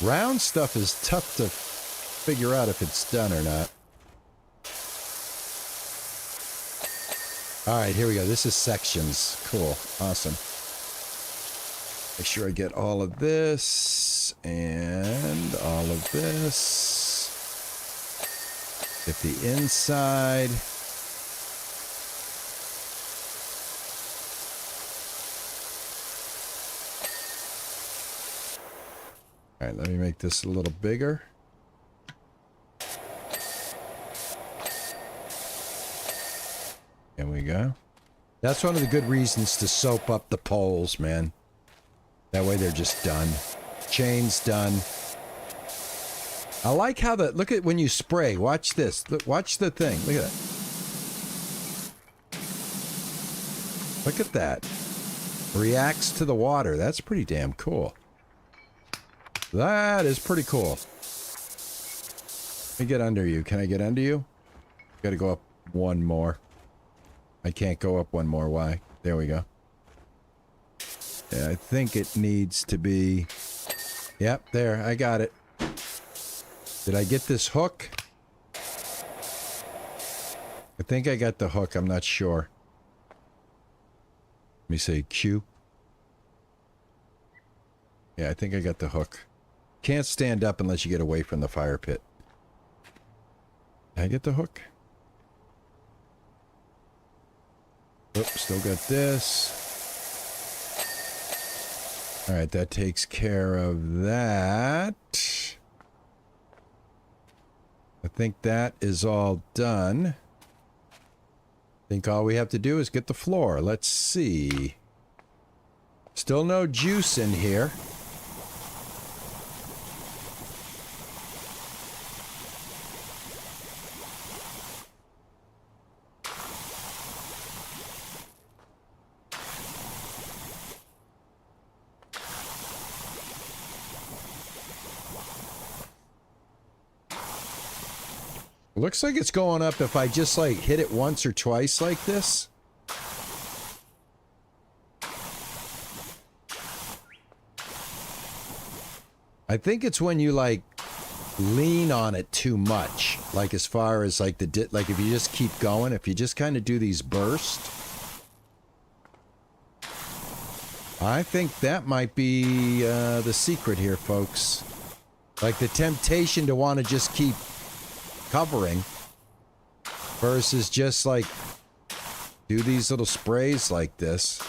Round stuff is tough to figure out if it's done or not. All right, here we go. This is sections. Cool. Awesome. Make sure I get all of this and all of this. Get the inside. All right, let me make this a little bigger. There we go. That's one of the good reasons to soap up the poles, man. That way they're just done. Chain's done. I like how look at when you spray. Watch this. Look, watch the thing. Look at that. Look at that. Reacts to the water. That's pretty damn cool. That is pretty cool. Let me get under you. Can I get under you? Gotta go up one more. I can't go up one more. Why? There we go. Yeah, I think it needs to be... Yep, there. I got it. Did I get this hook? I think I got the hook. I'm not sure. Let me say Q. Yeah, I think I got the hook. Can't stand up unless you get away from the fire pit. Did I get the hook? Oops, still got this. Alright, that takes care of that. I think that is all done. I think all we have to do is get the floor. Let's see. Still no juice in here. Looks like it's going up if I just like hit it once or twice like this. I think it's when you like lean on it too much. Like as far as like like if you just keep going, if you just kind of do these bursts. I think that might be the secret here, folks. Like the temptation to want to just keep covering versus just like do these little sprays like this.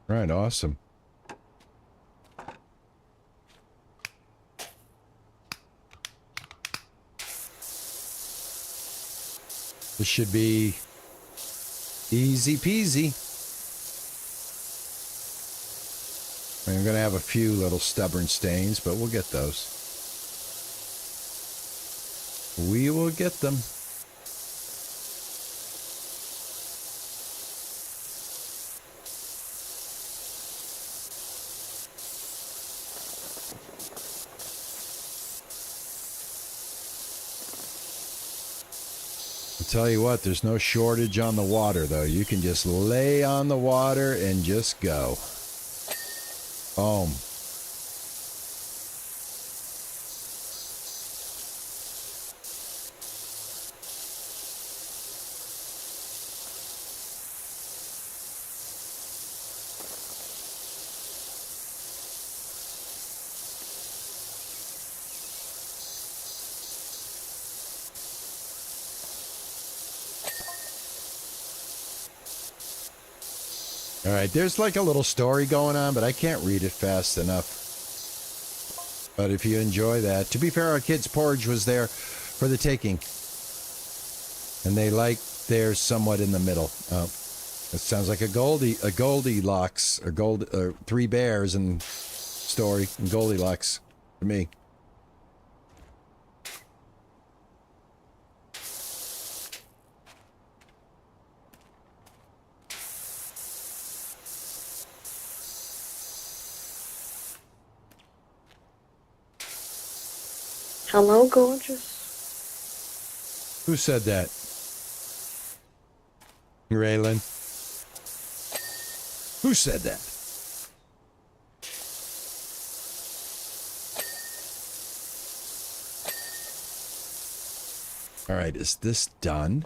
Right, awesome. This should be easy peasy. I'm going to have a few little stubborn stains, but we'll get those. We will get them. Tell you what, there's no shortage on the water, though. You can just lay on the water and just go. Boom. All right, there's like a little story going on, but I can't read it fast enough. But if you enjoy that, to be fair, our kids' porridge was there for the taking, and they like theirs somewhat in the middle. It sounds like a Goldilocks or Three Bears and story and Goldilocks to me. Hello, gorgeous. Who said that? Raylan. Who said that? All right, is this done?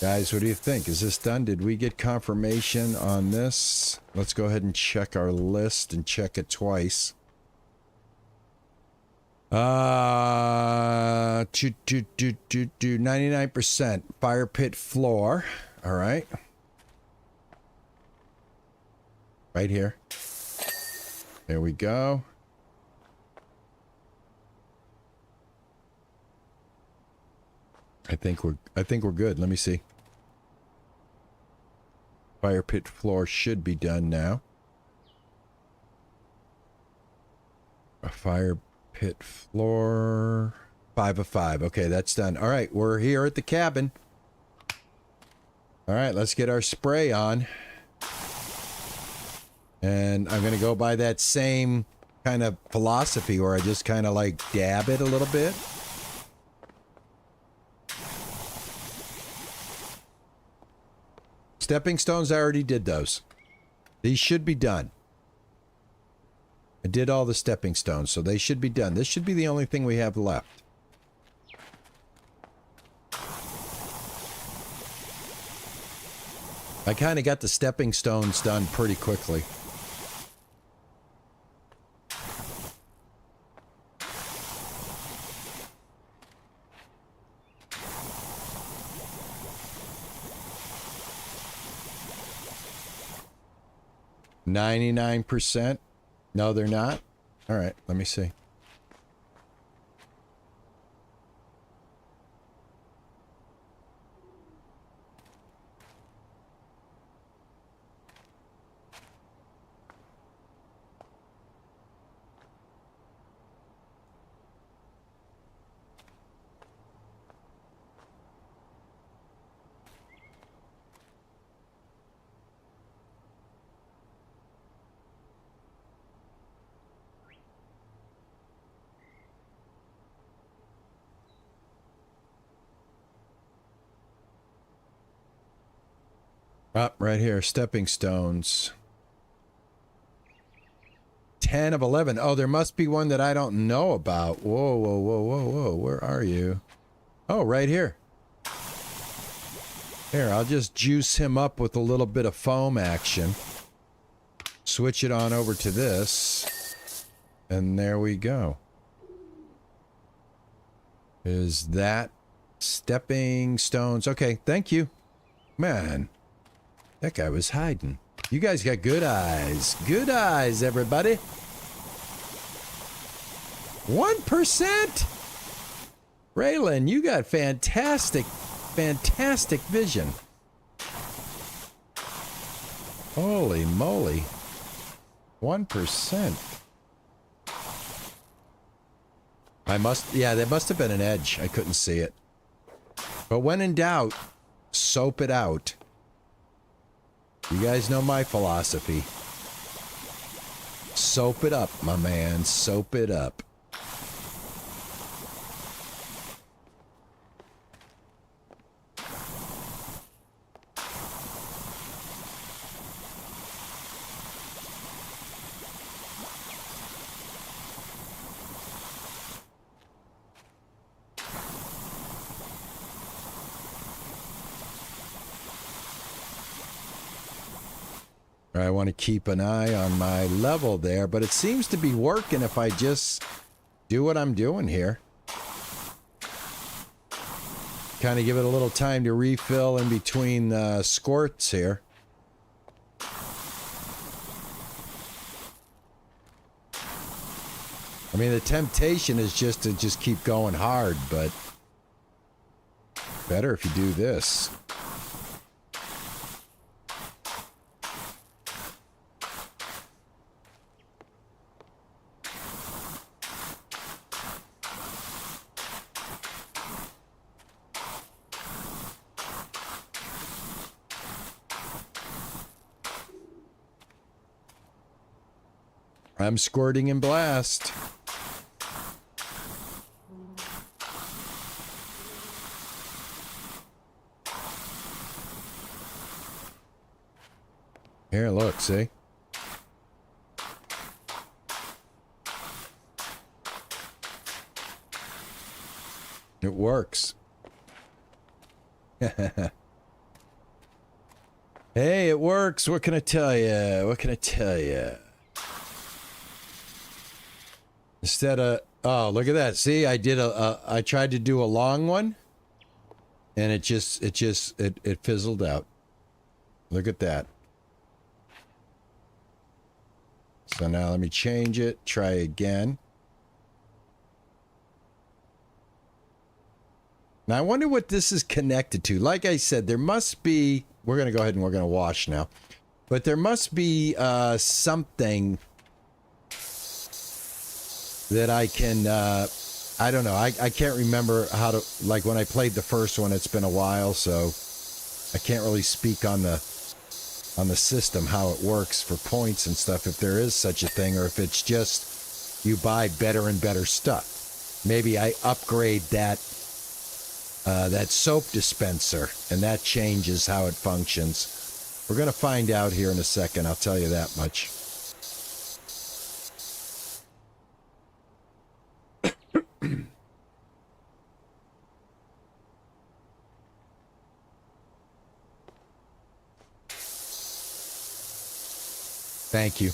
Guys, what do you think? Is this done? Did we get confirmation on this? Let's go ahead and check our list and check it twice. 99% fire pit floor. All right. Right here. There we go. I think we're good. Let me see. Fire pit floor should be done now. A fire pit floor 5 of 5. Okay, that's done. All right, we're here at the cabin. All right, let's get our spray on. And I'm going to go by that same kind of philosophy where I just kind of like dab it a little bit. Stepping stones, I already did those. These should be done. I did all the stepping stones, so they should be done. This should be the only thing we have left. I kind of got the stepping stones done pretty quickly. %. No, they're not. All right, let me see. Up right here, stepping stones. 10 of 11. Oh, there must be one that I don't know about. Whoa, whoa, whoa, whoa, whoa. Where are you? Oh, right here. Here, I'll just juice him up with a little bit of foam action. Switch it on over to this. And there we go. Is that stepping stones? Okay, thank you. Man. That guy was hiding. You guys got good eyes. Good eyes, everybody. 1%? Raylan, you got fantastic vision. Holy moly. 1%. Yeah, there must have been an edge. I couldn't see it. But when in doubt, soap it out. You guys know my philosophy. Soap it up, my man. Soap it up. I want to keep an eye on my level there, but it seems to be working if I just do what I'm doing here. Kind of give it a little time to refill in between squirts here. I mean, the temptation is just to just keep going hard, but better if you do this. I'm squirting and blast. Here, look, see? It works. Hey, it works. What can I tell you? What can I tell you? Instead of, oh, look at that. See, I did I tried to do a long one and it fizzled out. Look at that. So now let me change it. Try again. Now I wonder what this is connected to. Like I said, there must be... We're going to go ahead and we're going to wash now. But there must be something that I can... I don't know. I can't remember how to... Like when I played the first one, it's been a while, so I can't really speak on the system, how it works for points and stuff, if there is such a thing, or if it's just you buy better and better stuff. Maybe I upgrade that soap dispenser, and that changes how it functions. We're going to find out here in a second, I'll tell you that much. Thank you.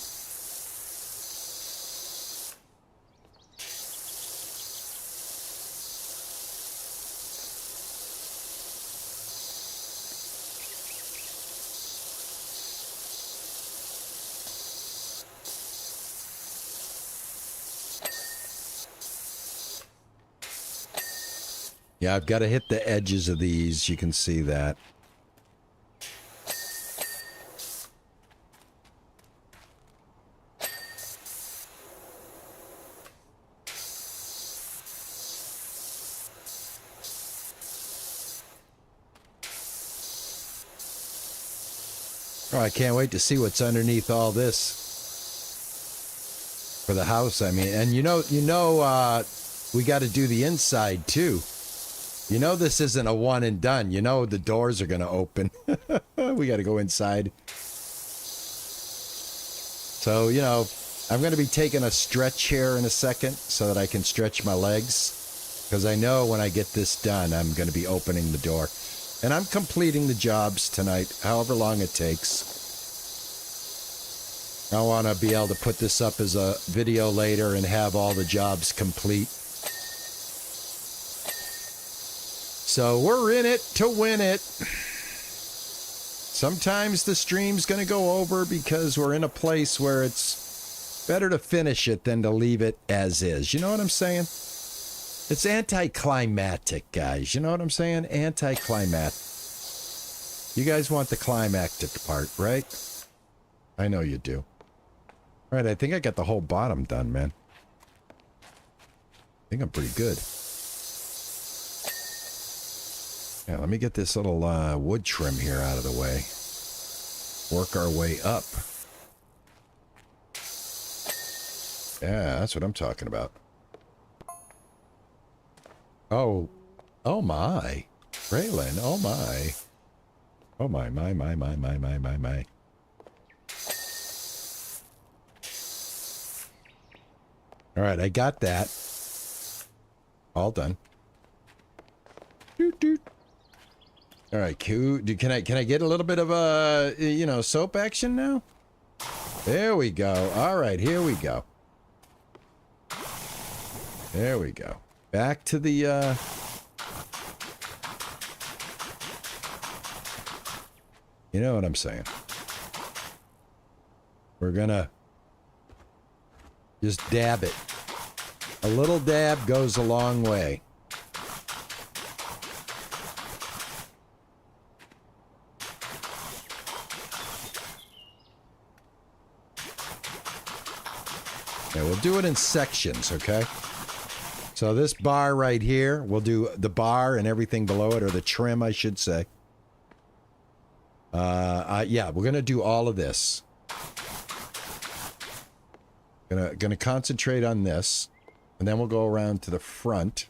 Yeah, I've got to hit the edges of these. You can see that. Oh, I can't wait to see what's underneath all this for the house. I mean, and we got to do the inside too. You know, this isn't a one and done. You know, the doors are going to open. We got to go inside. So, you know, I'm going to be taking a stretch here in a second so that I can stretch my legs, because I know when I get this done, I'm going to be opening the door. And I'm completing the jobs tonight, however long it takes. I want to be able to put this up as a video later and have all the jobs complete. So we're in it to win it. Sometimes the stream's going to go over because we're in a place where it's better to finish it than to leave it as is. You know what I'm saying? It's anticlimactic, guys. You know what I'm saying? Anticlimactic. You guys want the climactic part, right? I know you do. All right, I think I got the whole bottom done, man. I think I'm pretty good. Yeah, let me get this little wood trim here out of the way. Work our way up. Yeah, that's what I'm talking about. Oh my. Raylan, oh my. Oh my. All right, I got that. All done. Doot, doot. All right, can I get a little bit of soap action now? There we go. All right, here we go. There we go. Back to the you know what I'm saying. We're gonna just dab it. A little dab goes a long way. Yeah, we'll do it in sections, okay? So this bar right here, we'll do the bar and everything below it, or the trim, I should say. Yeah, we're gonna do all of this. Gonna concentrate on this, and then we'll go around to the front.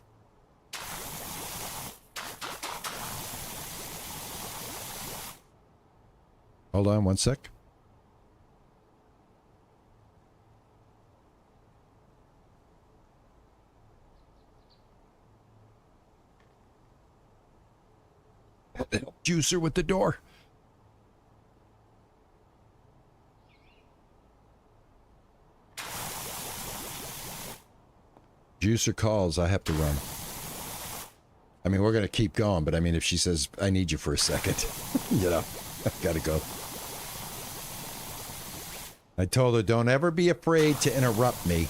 Hold on one sec. Juicer with the door. Juicer calls, I have to run. I mean, we're going to keep going, but I mean, if she says, I need you for a second, you know, I've got to go. I told her, don't ever be afraid to interrupt me.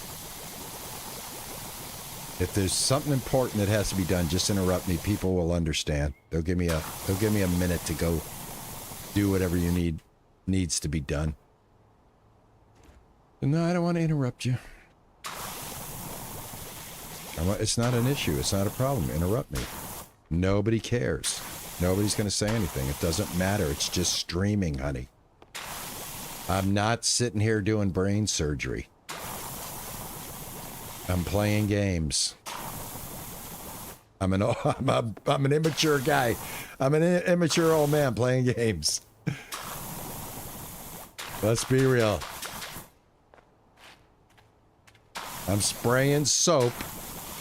If there's something important that has to be done, just interrupt me. People will understand. They'll give me a minute to go do whatever needs to be done. No, I don't want to interrupt you. It's not an issue. It's not a problem. Interrupt me. Nobody cares. Nobody's going to say anything. It doesn't matter. It's just streaming, honey. I'm not sitting here doing brain surgery. I'm playing games. I'm an immature guy. I'm an immature old man playing games. Let's be real. I'm spraying soap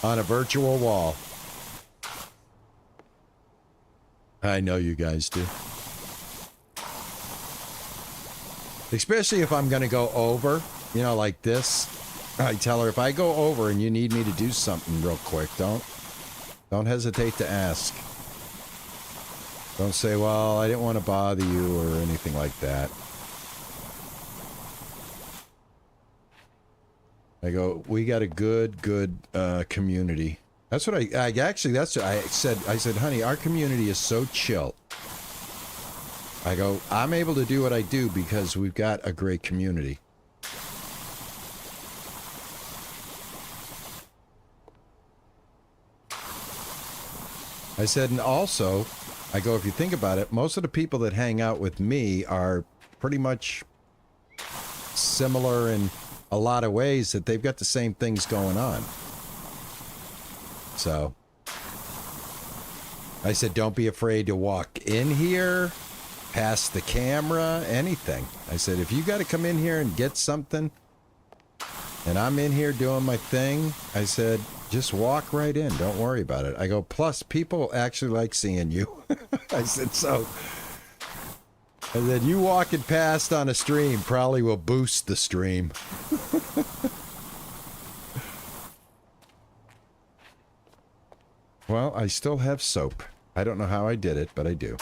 on a virtual wall. I know you guys do. Especially if I'm going to go over, you know, like this. I tell her, if I go over and you need me to do something real quick, don't hesitate to ask. Don't say, well, I didn't want to bother you or anything like that. I go, we got a good community. That's what I said, honey, our community is so chill. I go, I'm able to do what I do because we've got a great community. I said, and also, I go, if you think about it, most of the people that hang out with me are pretty much similar in a lot of ways, that they've got the same things going on. So I said, don't be afraid to walk in here, past the camera, anything. I said, if you got to come in here and get something, and I'm in here doing my thing, I said, just walk right in. Don't worry about it. I go, plus, people actually like seeing you. I said, so. I said, you walking past on a stream probably will boost the stream. Well, I still have soap. I don't know how I did it, but I do.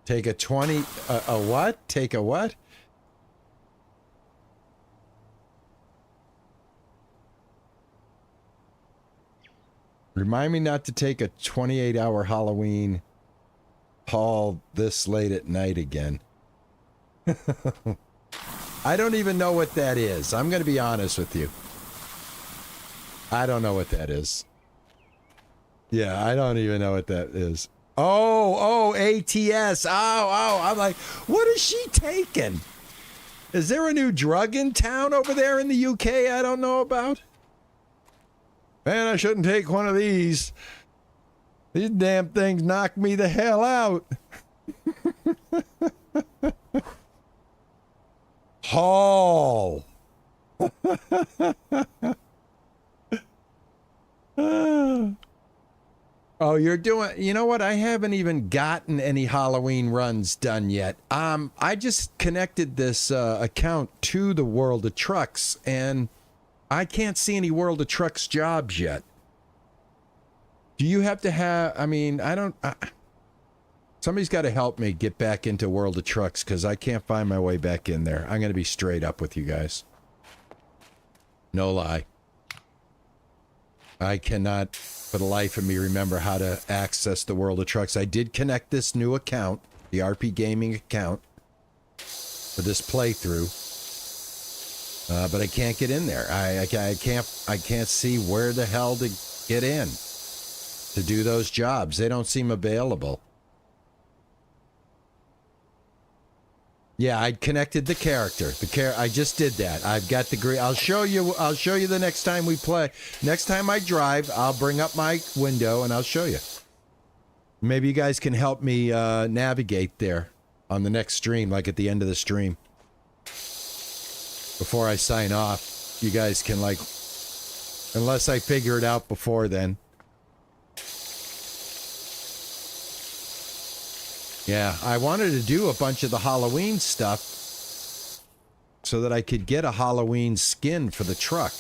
Take a 20... a what? Take a what? Remind me not to take a 28-hour Halloween haul this late at night again. I don't even know what that is. I'm going to be honest with you. I don't know what that is. Yeah, I don't even know what that is. Oh, ATS. Oh, I'm like, what is she taking? Is there a new drug in town over there in the UK I don't know about? Man, I shouldn't take one of these. These damn things knock me the hell out. Hall. Oh, you're doing... You know what? I haven't even gotten any Halloween runs done yet. I just connected this account to the World of Trucks, and I can't see any World of Trucks jobs yet. Do you have to have... I mean, I don't... somebody's got to help me get back into World of Trucks, because I can't find my way back in there. I'm going to be straight up with you guys. No lie. I cannot, for the life of me, remember how to access the World of Trucks. I did connect this new account, the RP Gaming account, for this playthrough, but I can't get in there. I can't see where the hell to get in to do those jobs. They don't seem available. Yeah, I connected the character. I just did that. I've got the green. I'll show you the next time we play. Next time I drive, I'll bring up my window and I'll show you. Maybe you guys can help me navigate there on the next stream, like at the end of the stream. Before I sign off, you guys can, like, unless I figure it out before then. Yeah, I wanted to do a bunch of the Halloween stuff so that I could get a Halloween skin for the truck.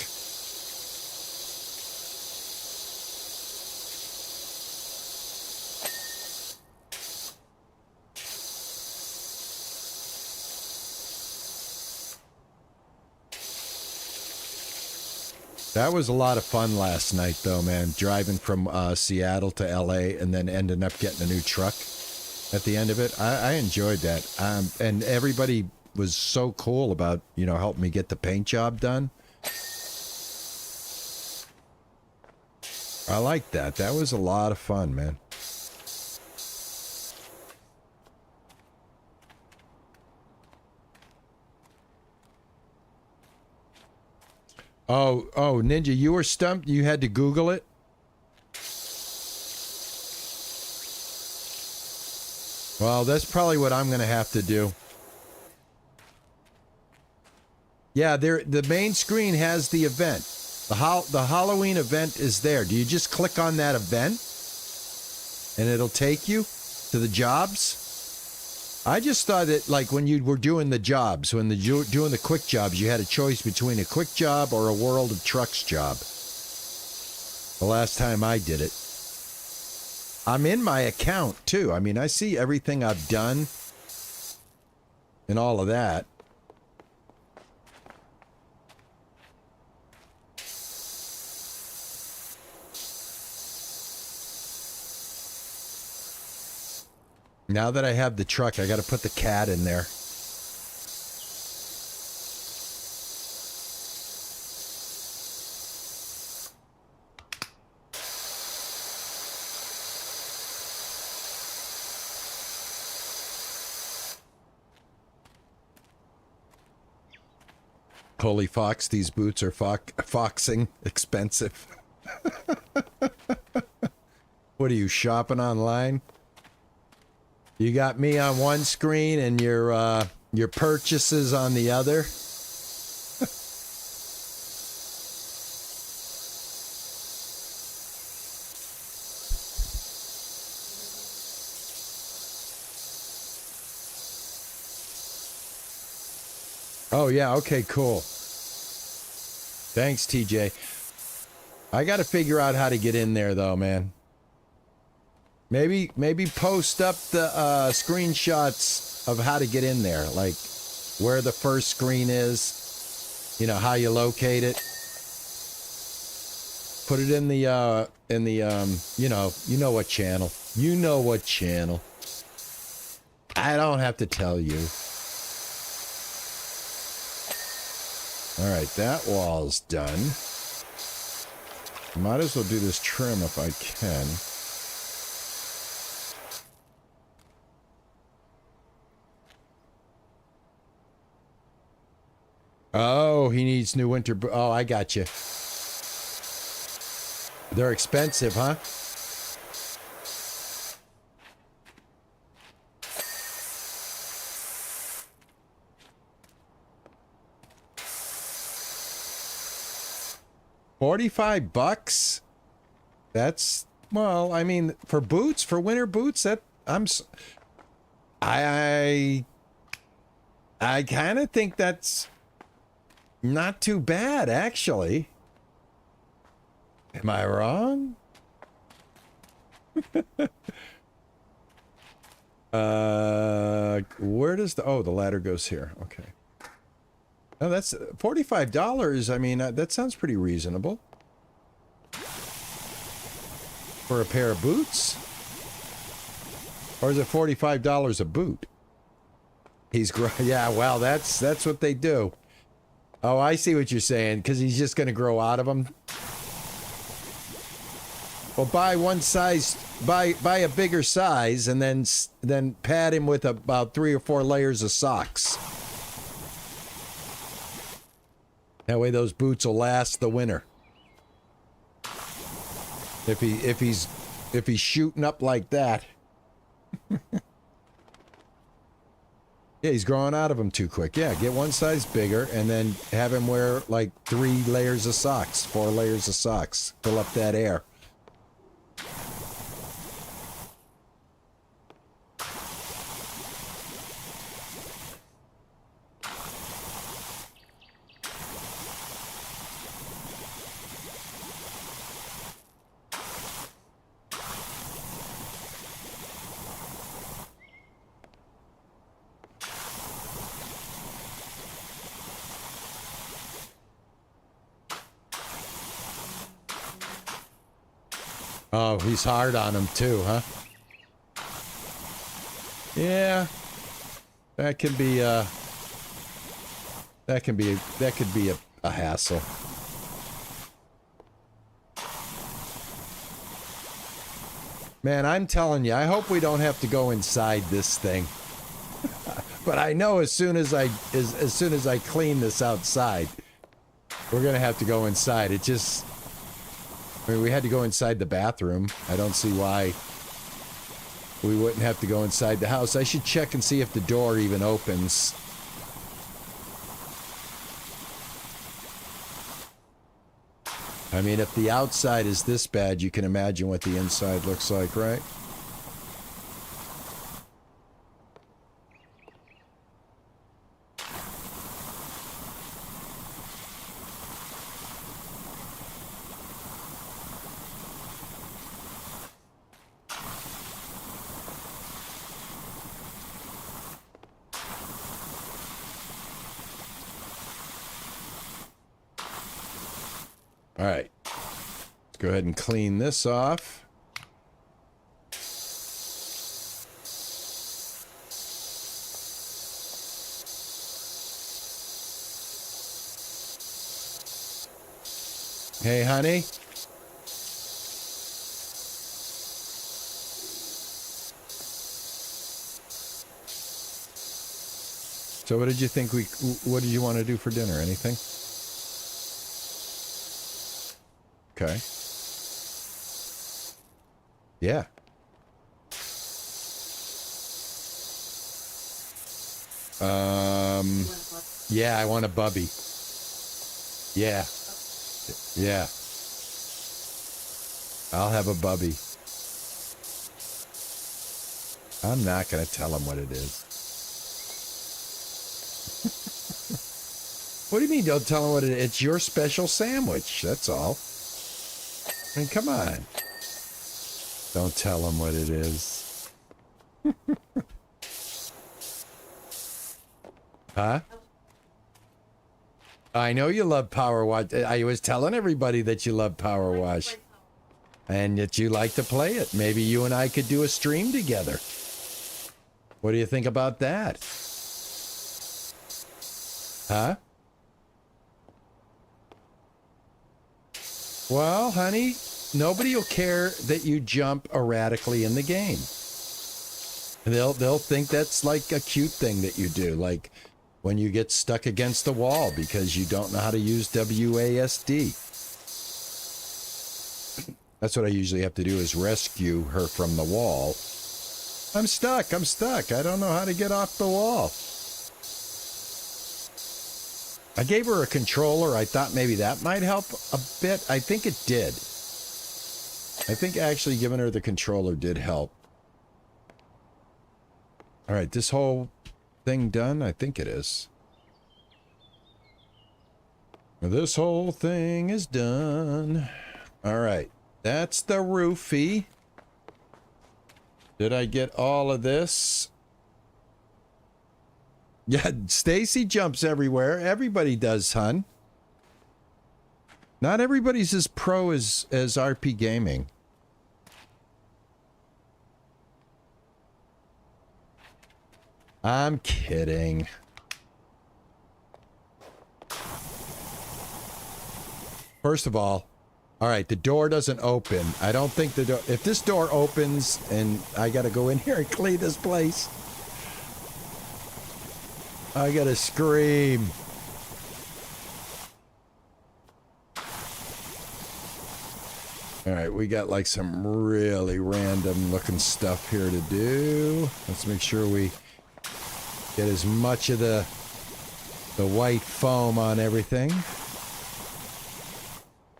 That was a lot of fun last night, though, man. Driving from Seattle to L.A. and then ending up getting a new truck at the end of it. I enjoyed that. And everybody was so cool about, you know, helping me get the paint job done. I liked that. That was a lot of fun, man. Oh, Ninja, you were stumped? You had to Google it? Well, that's probably what I'm going to have to do. Yeah, the main screen has the event. The Halloween event is there. Do you just click on that event? And it'll take you to the jobs? I just thought that, like, when you were doing the jobs, when doing the quick jobs, you had a choice between a quick job or a World of Trucks job. The last time I did it. I'm in my account, too. I mean, I see everything I've done and all of that. Now that I have the truck, I got to put the cat in there. Holy fox, these boots are foxing expensive. What are you, shopping online? You got me on one screen and your purchases on the other. Oh yeah, okay, cool. Thanks, TJ. I got to figure out how to get in there though, man. Maybe post up the screenshots of how to get in there, like where the first screen is, you know, how you locate it. Put it in the you know what channel. You know what channel. I don't have to tell you. All right, that wall's done. Might as well do this trim if I can. Oh, he needs new winter. Oh, I got you. They're expensive, huh? $45? That's, well, I mean, for boots, for winter boots, that I kind of think that's not too bad, actually. Am I wrong? Where does the ladder goes here. Okay. Oh, that's $45. I mean, that sounds pretty reasonable. For a pair of boots? Or is it $45 a boot? Yeah, well, that's what they do. Oh, I see what you're saying, because he's just going to grow out of them. Well, buy one size, buy a bigger size, and then pad him with about 3 or 4 layers of socks. That way those boots will last the winter. If he's shooting up like that. Yeah, he's growing out of them too quick. Yeah, get one size bigger and then have him wear like 3 layers of socks, 4 layers of socks. Fill up that air. Oh, he's hard on him too, huh? Yeah. That could be a hassle. Man, I'm telling you, I hope we don't have to go inside this thing. But I know as soon as I clean this outside, we're gonna have to go inside. It just, I mean, we had to go inside the bathroom. I don't see why we wouldn't have to go inside the house. I should check and see if the door even opens. I mean, if the outside is this bad, you can imagine what the inside looks like, right? All right, let's go ahead and clean this off. Hey, honey. So what did you think what did you want to do for dinner? Anything? Okay. Yeah. Yeah, I want a bubby. Yeah. Yeah. I'll have a bubby. I'm not going to tell him what it is. What do you mean don't tell him what it is? It's your special sandwich, that's all. I mean, come on. Don't tell him what it is. Huh? I know you love Power Wash. I was telling everybody that you love Power Wash. And that you like to play it. Maybe you and I could do a stream together. What do you think about that? Huh? Well, honey, nobody will care that you jump erratically in the game. They'll think that's like a cute thing that you do, like when you get stuck against the wall because you don't know how to use WASD. That's what I usually have to do, is rescue her from the wall. I'm stuck. I don't know how to get off the wall. I gave her a controller. I thought maybe that might help a bit. I think it did. I think actually giving her the controller did help. All right, this whole thing done? I think it is. This whole thing is done. All right, that's the roofie. Did I get all of this? Yeah, Stacy jumps everywhere. Everybody does, hun. Not everybody's as pro as RP Gaming. I'm kidding. First of all right, the door doesn't open. I don't think the door... If this door opens and I gotta go in here and clean this place... I gotta scream. All right, we got like some really random looking stuff here to do. Let's make sure we get as much of the white foam on everything.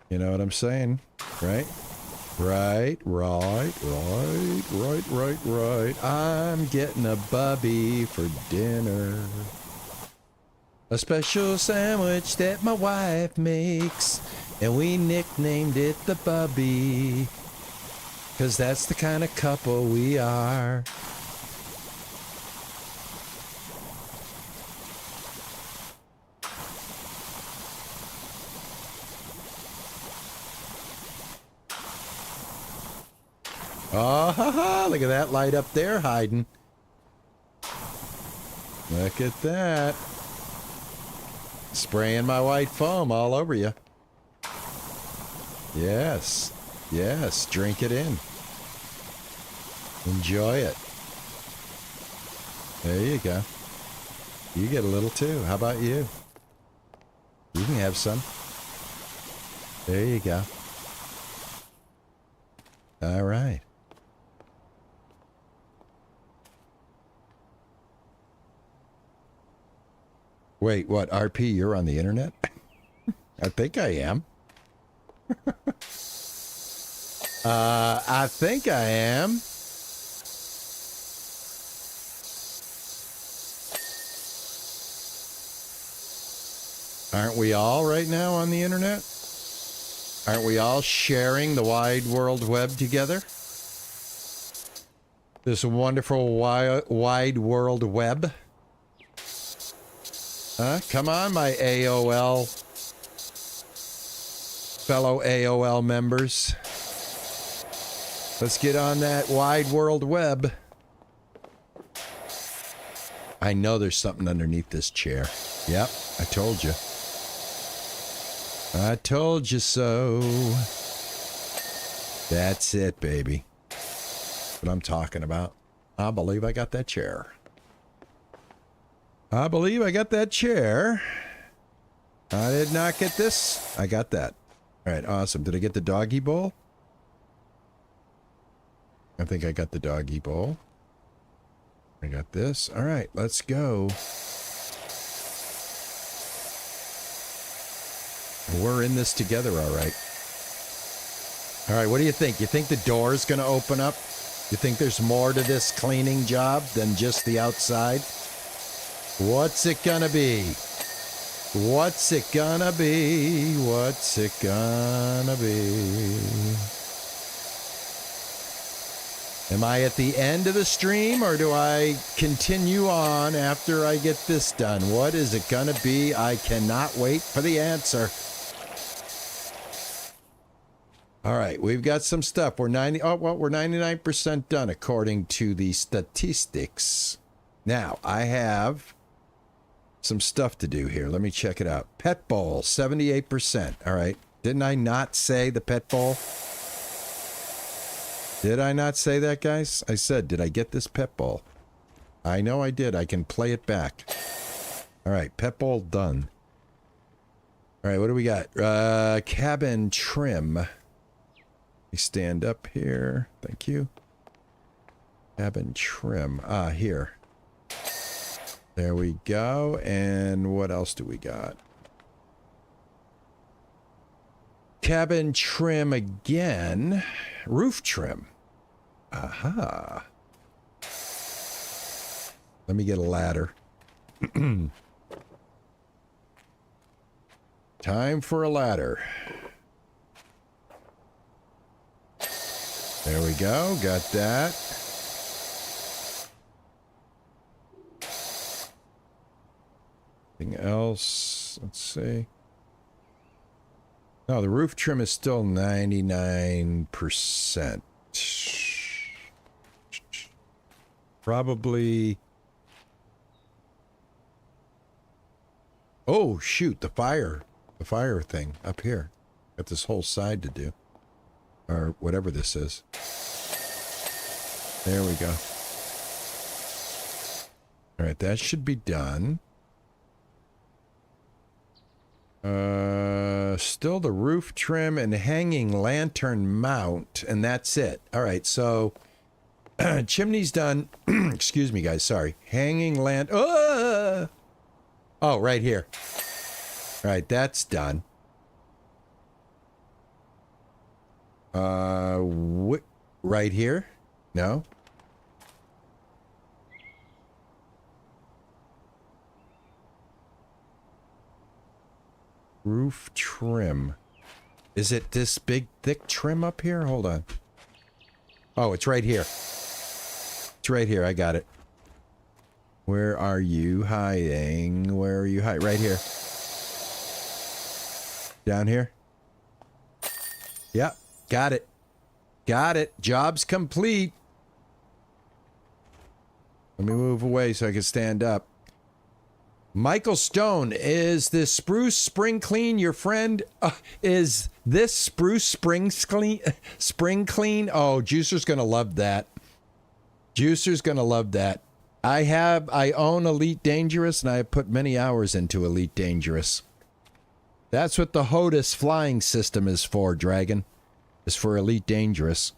You know what I'm saying? Right? Right. I'm getting a bubby for dinner. A special sandwich that my wife makes, and we nicknamed it the Bubby, 'cause that's the kind of couple we are. Oh, ha, ha, look at that light up there hiding. Look at that. Spraying my white foam all over you. Yes. Yes. Drink it in. Enjoy it. There you go. You get a little too. How about you? You can have some. There you go. All right. Wait, what? RP, you're on the internet? I think I am. I think I am. Aren't we all right now on the internet? Aren't we all sharing the wide world web together? This wonderful wide world web. Come on, my AOL, fellow AOL members. Let's get on that wide world web. I know there's something underneath this chair. Yep, I told you. I told you so. That's it, baby. That's what I'm talking about. I believe I got that chair. I believe I got that chair. I did not get this. I got that. All right, awesome. Did I get the doggy bowl? I think I got the doggy bowl. I got this. All right, let's go. We're in this together, all right. All right, what do you think? You think the door is going to open up? You think there's more to this cleaning job than just the outside? What's it gonna be? What's it gonna be? What's it gonna be? Am I at the end of the stream, or do I continue on after I get this done? What is it gonna be? I cannot wait for the answer. All right, we've got some stuff. We're 99% done according to the statistics. Now, I have some stuff to do here. Let me check it out. Pet bowl, 78%. All right. Didn't I not say the pet bowl? Did I not say that, guys? I said, did I get this pet bowl? I know I did. I can play it back. All right. Pet bowl done. All right. What do we got? Cabin trim. Let me stand up here. Thank you. Cabin trim. Ah, here. There we go. And what else do we got? Cabin trim again. Roof trim. Aha. Let me get a ladder. Time for a ladder. There we go. Got that. Anything else? Let's see. No, the roof trim is still 99%. Probably. Oh, shoot. The fire thing up here. Got this whole side to do. Or whatever this is. There we go. All right, that should be done. Still the roof trim and hanging lantern mount, and that's it. All right, so chimney's done. Excuse me, guys. Sorry. Hanging oh, right here. All right, that's done. Right here? No? Roof trim. Is it this big, thick trim up here? Hold on. Oh, it's right here. It's right here. I got it. Where are you hiding? Where are you hiding? Right here. Down here? Yep. Got it. Got it. Job's complete. Let me move away so I can stand up. Michael Stone, is this Spruce Spring Clean your friend? Is this Spruce Spring Clean? Oh, Juicer's going to love that. Juicer's going to love that. I own Elite Dangerous, and I have put many hours into Elite Dangerous. That's what the HOTUS flying system is for, Dragon. Is for Elite Dangerous.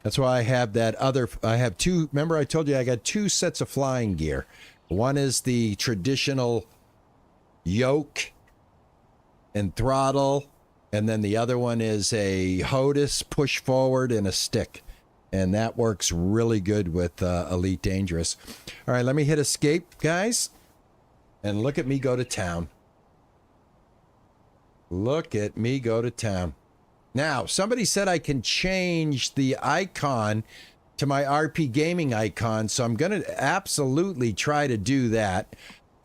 That's why I have that other, I have two, remember I told you I got two sets of flying gear. One is the traditional yoke and throttle, and then the other one is a HOTUS push forward and a stick. And that works really good with Elite Dangerous. All right, let me hit escape, guys. And look at me go to town. Look at me go to town. Now, somebody said I can change the icon to my RP Gaming icon, so I'm going to absolutely try to do that.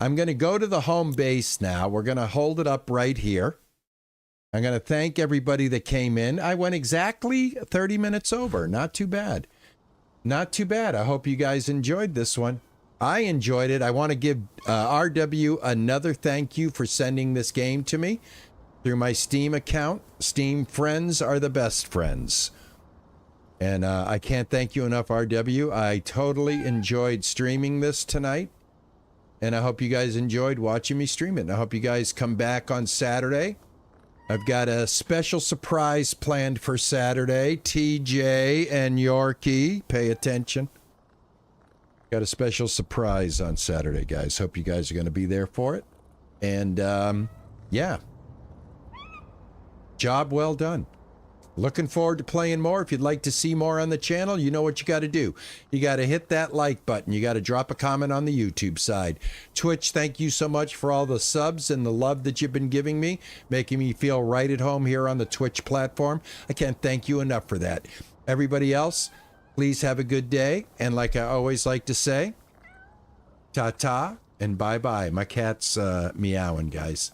I'm going to go to the home base now. We're going to hold it up right here. I'm going to thank everybody that came in. I went exactly 30 minutes over. Not too bad. Not too bad. I hope you guys enjoyed this one. I enjoyed it. I want to give RW another thank you for sending this game to me through my Steam account. Steam friends are the best friends. And I can't thank you enough, RW. I totally enjoyed streaming this tonight. And I hope you guys enjoyed watching me stream it. And I hope you guys come back on Saturday. I've got a special surprise planned for Saturday. TJ and Yorkie, pay attention. Got a special surprise on Saturday, guys. Hope you guys are going to be there for it. And, yeah. Job well done. Looking forward to playing more. If you'd like to see more on the channel, you know what you got to do. You got to hit that like button. You got to drop a comment on the YouTube side. Twitch, thank you so much for all the subs and the love that you've been giving me, making me feel right at home here on the Twitch platform. I can't thank you enough for that. Everybody else, please have a good day. And like I always like to say, ta-ta and bye-bye. My cat's meowing, guys.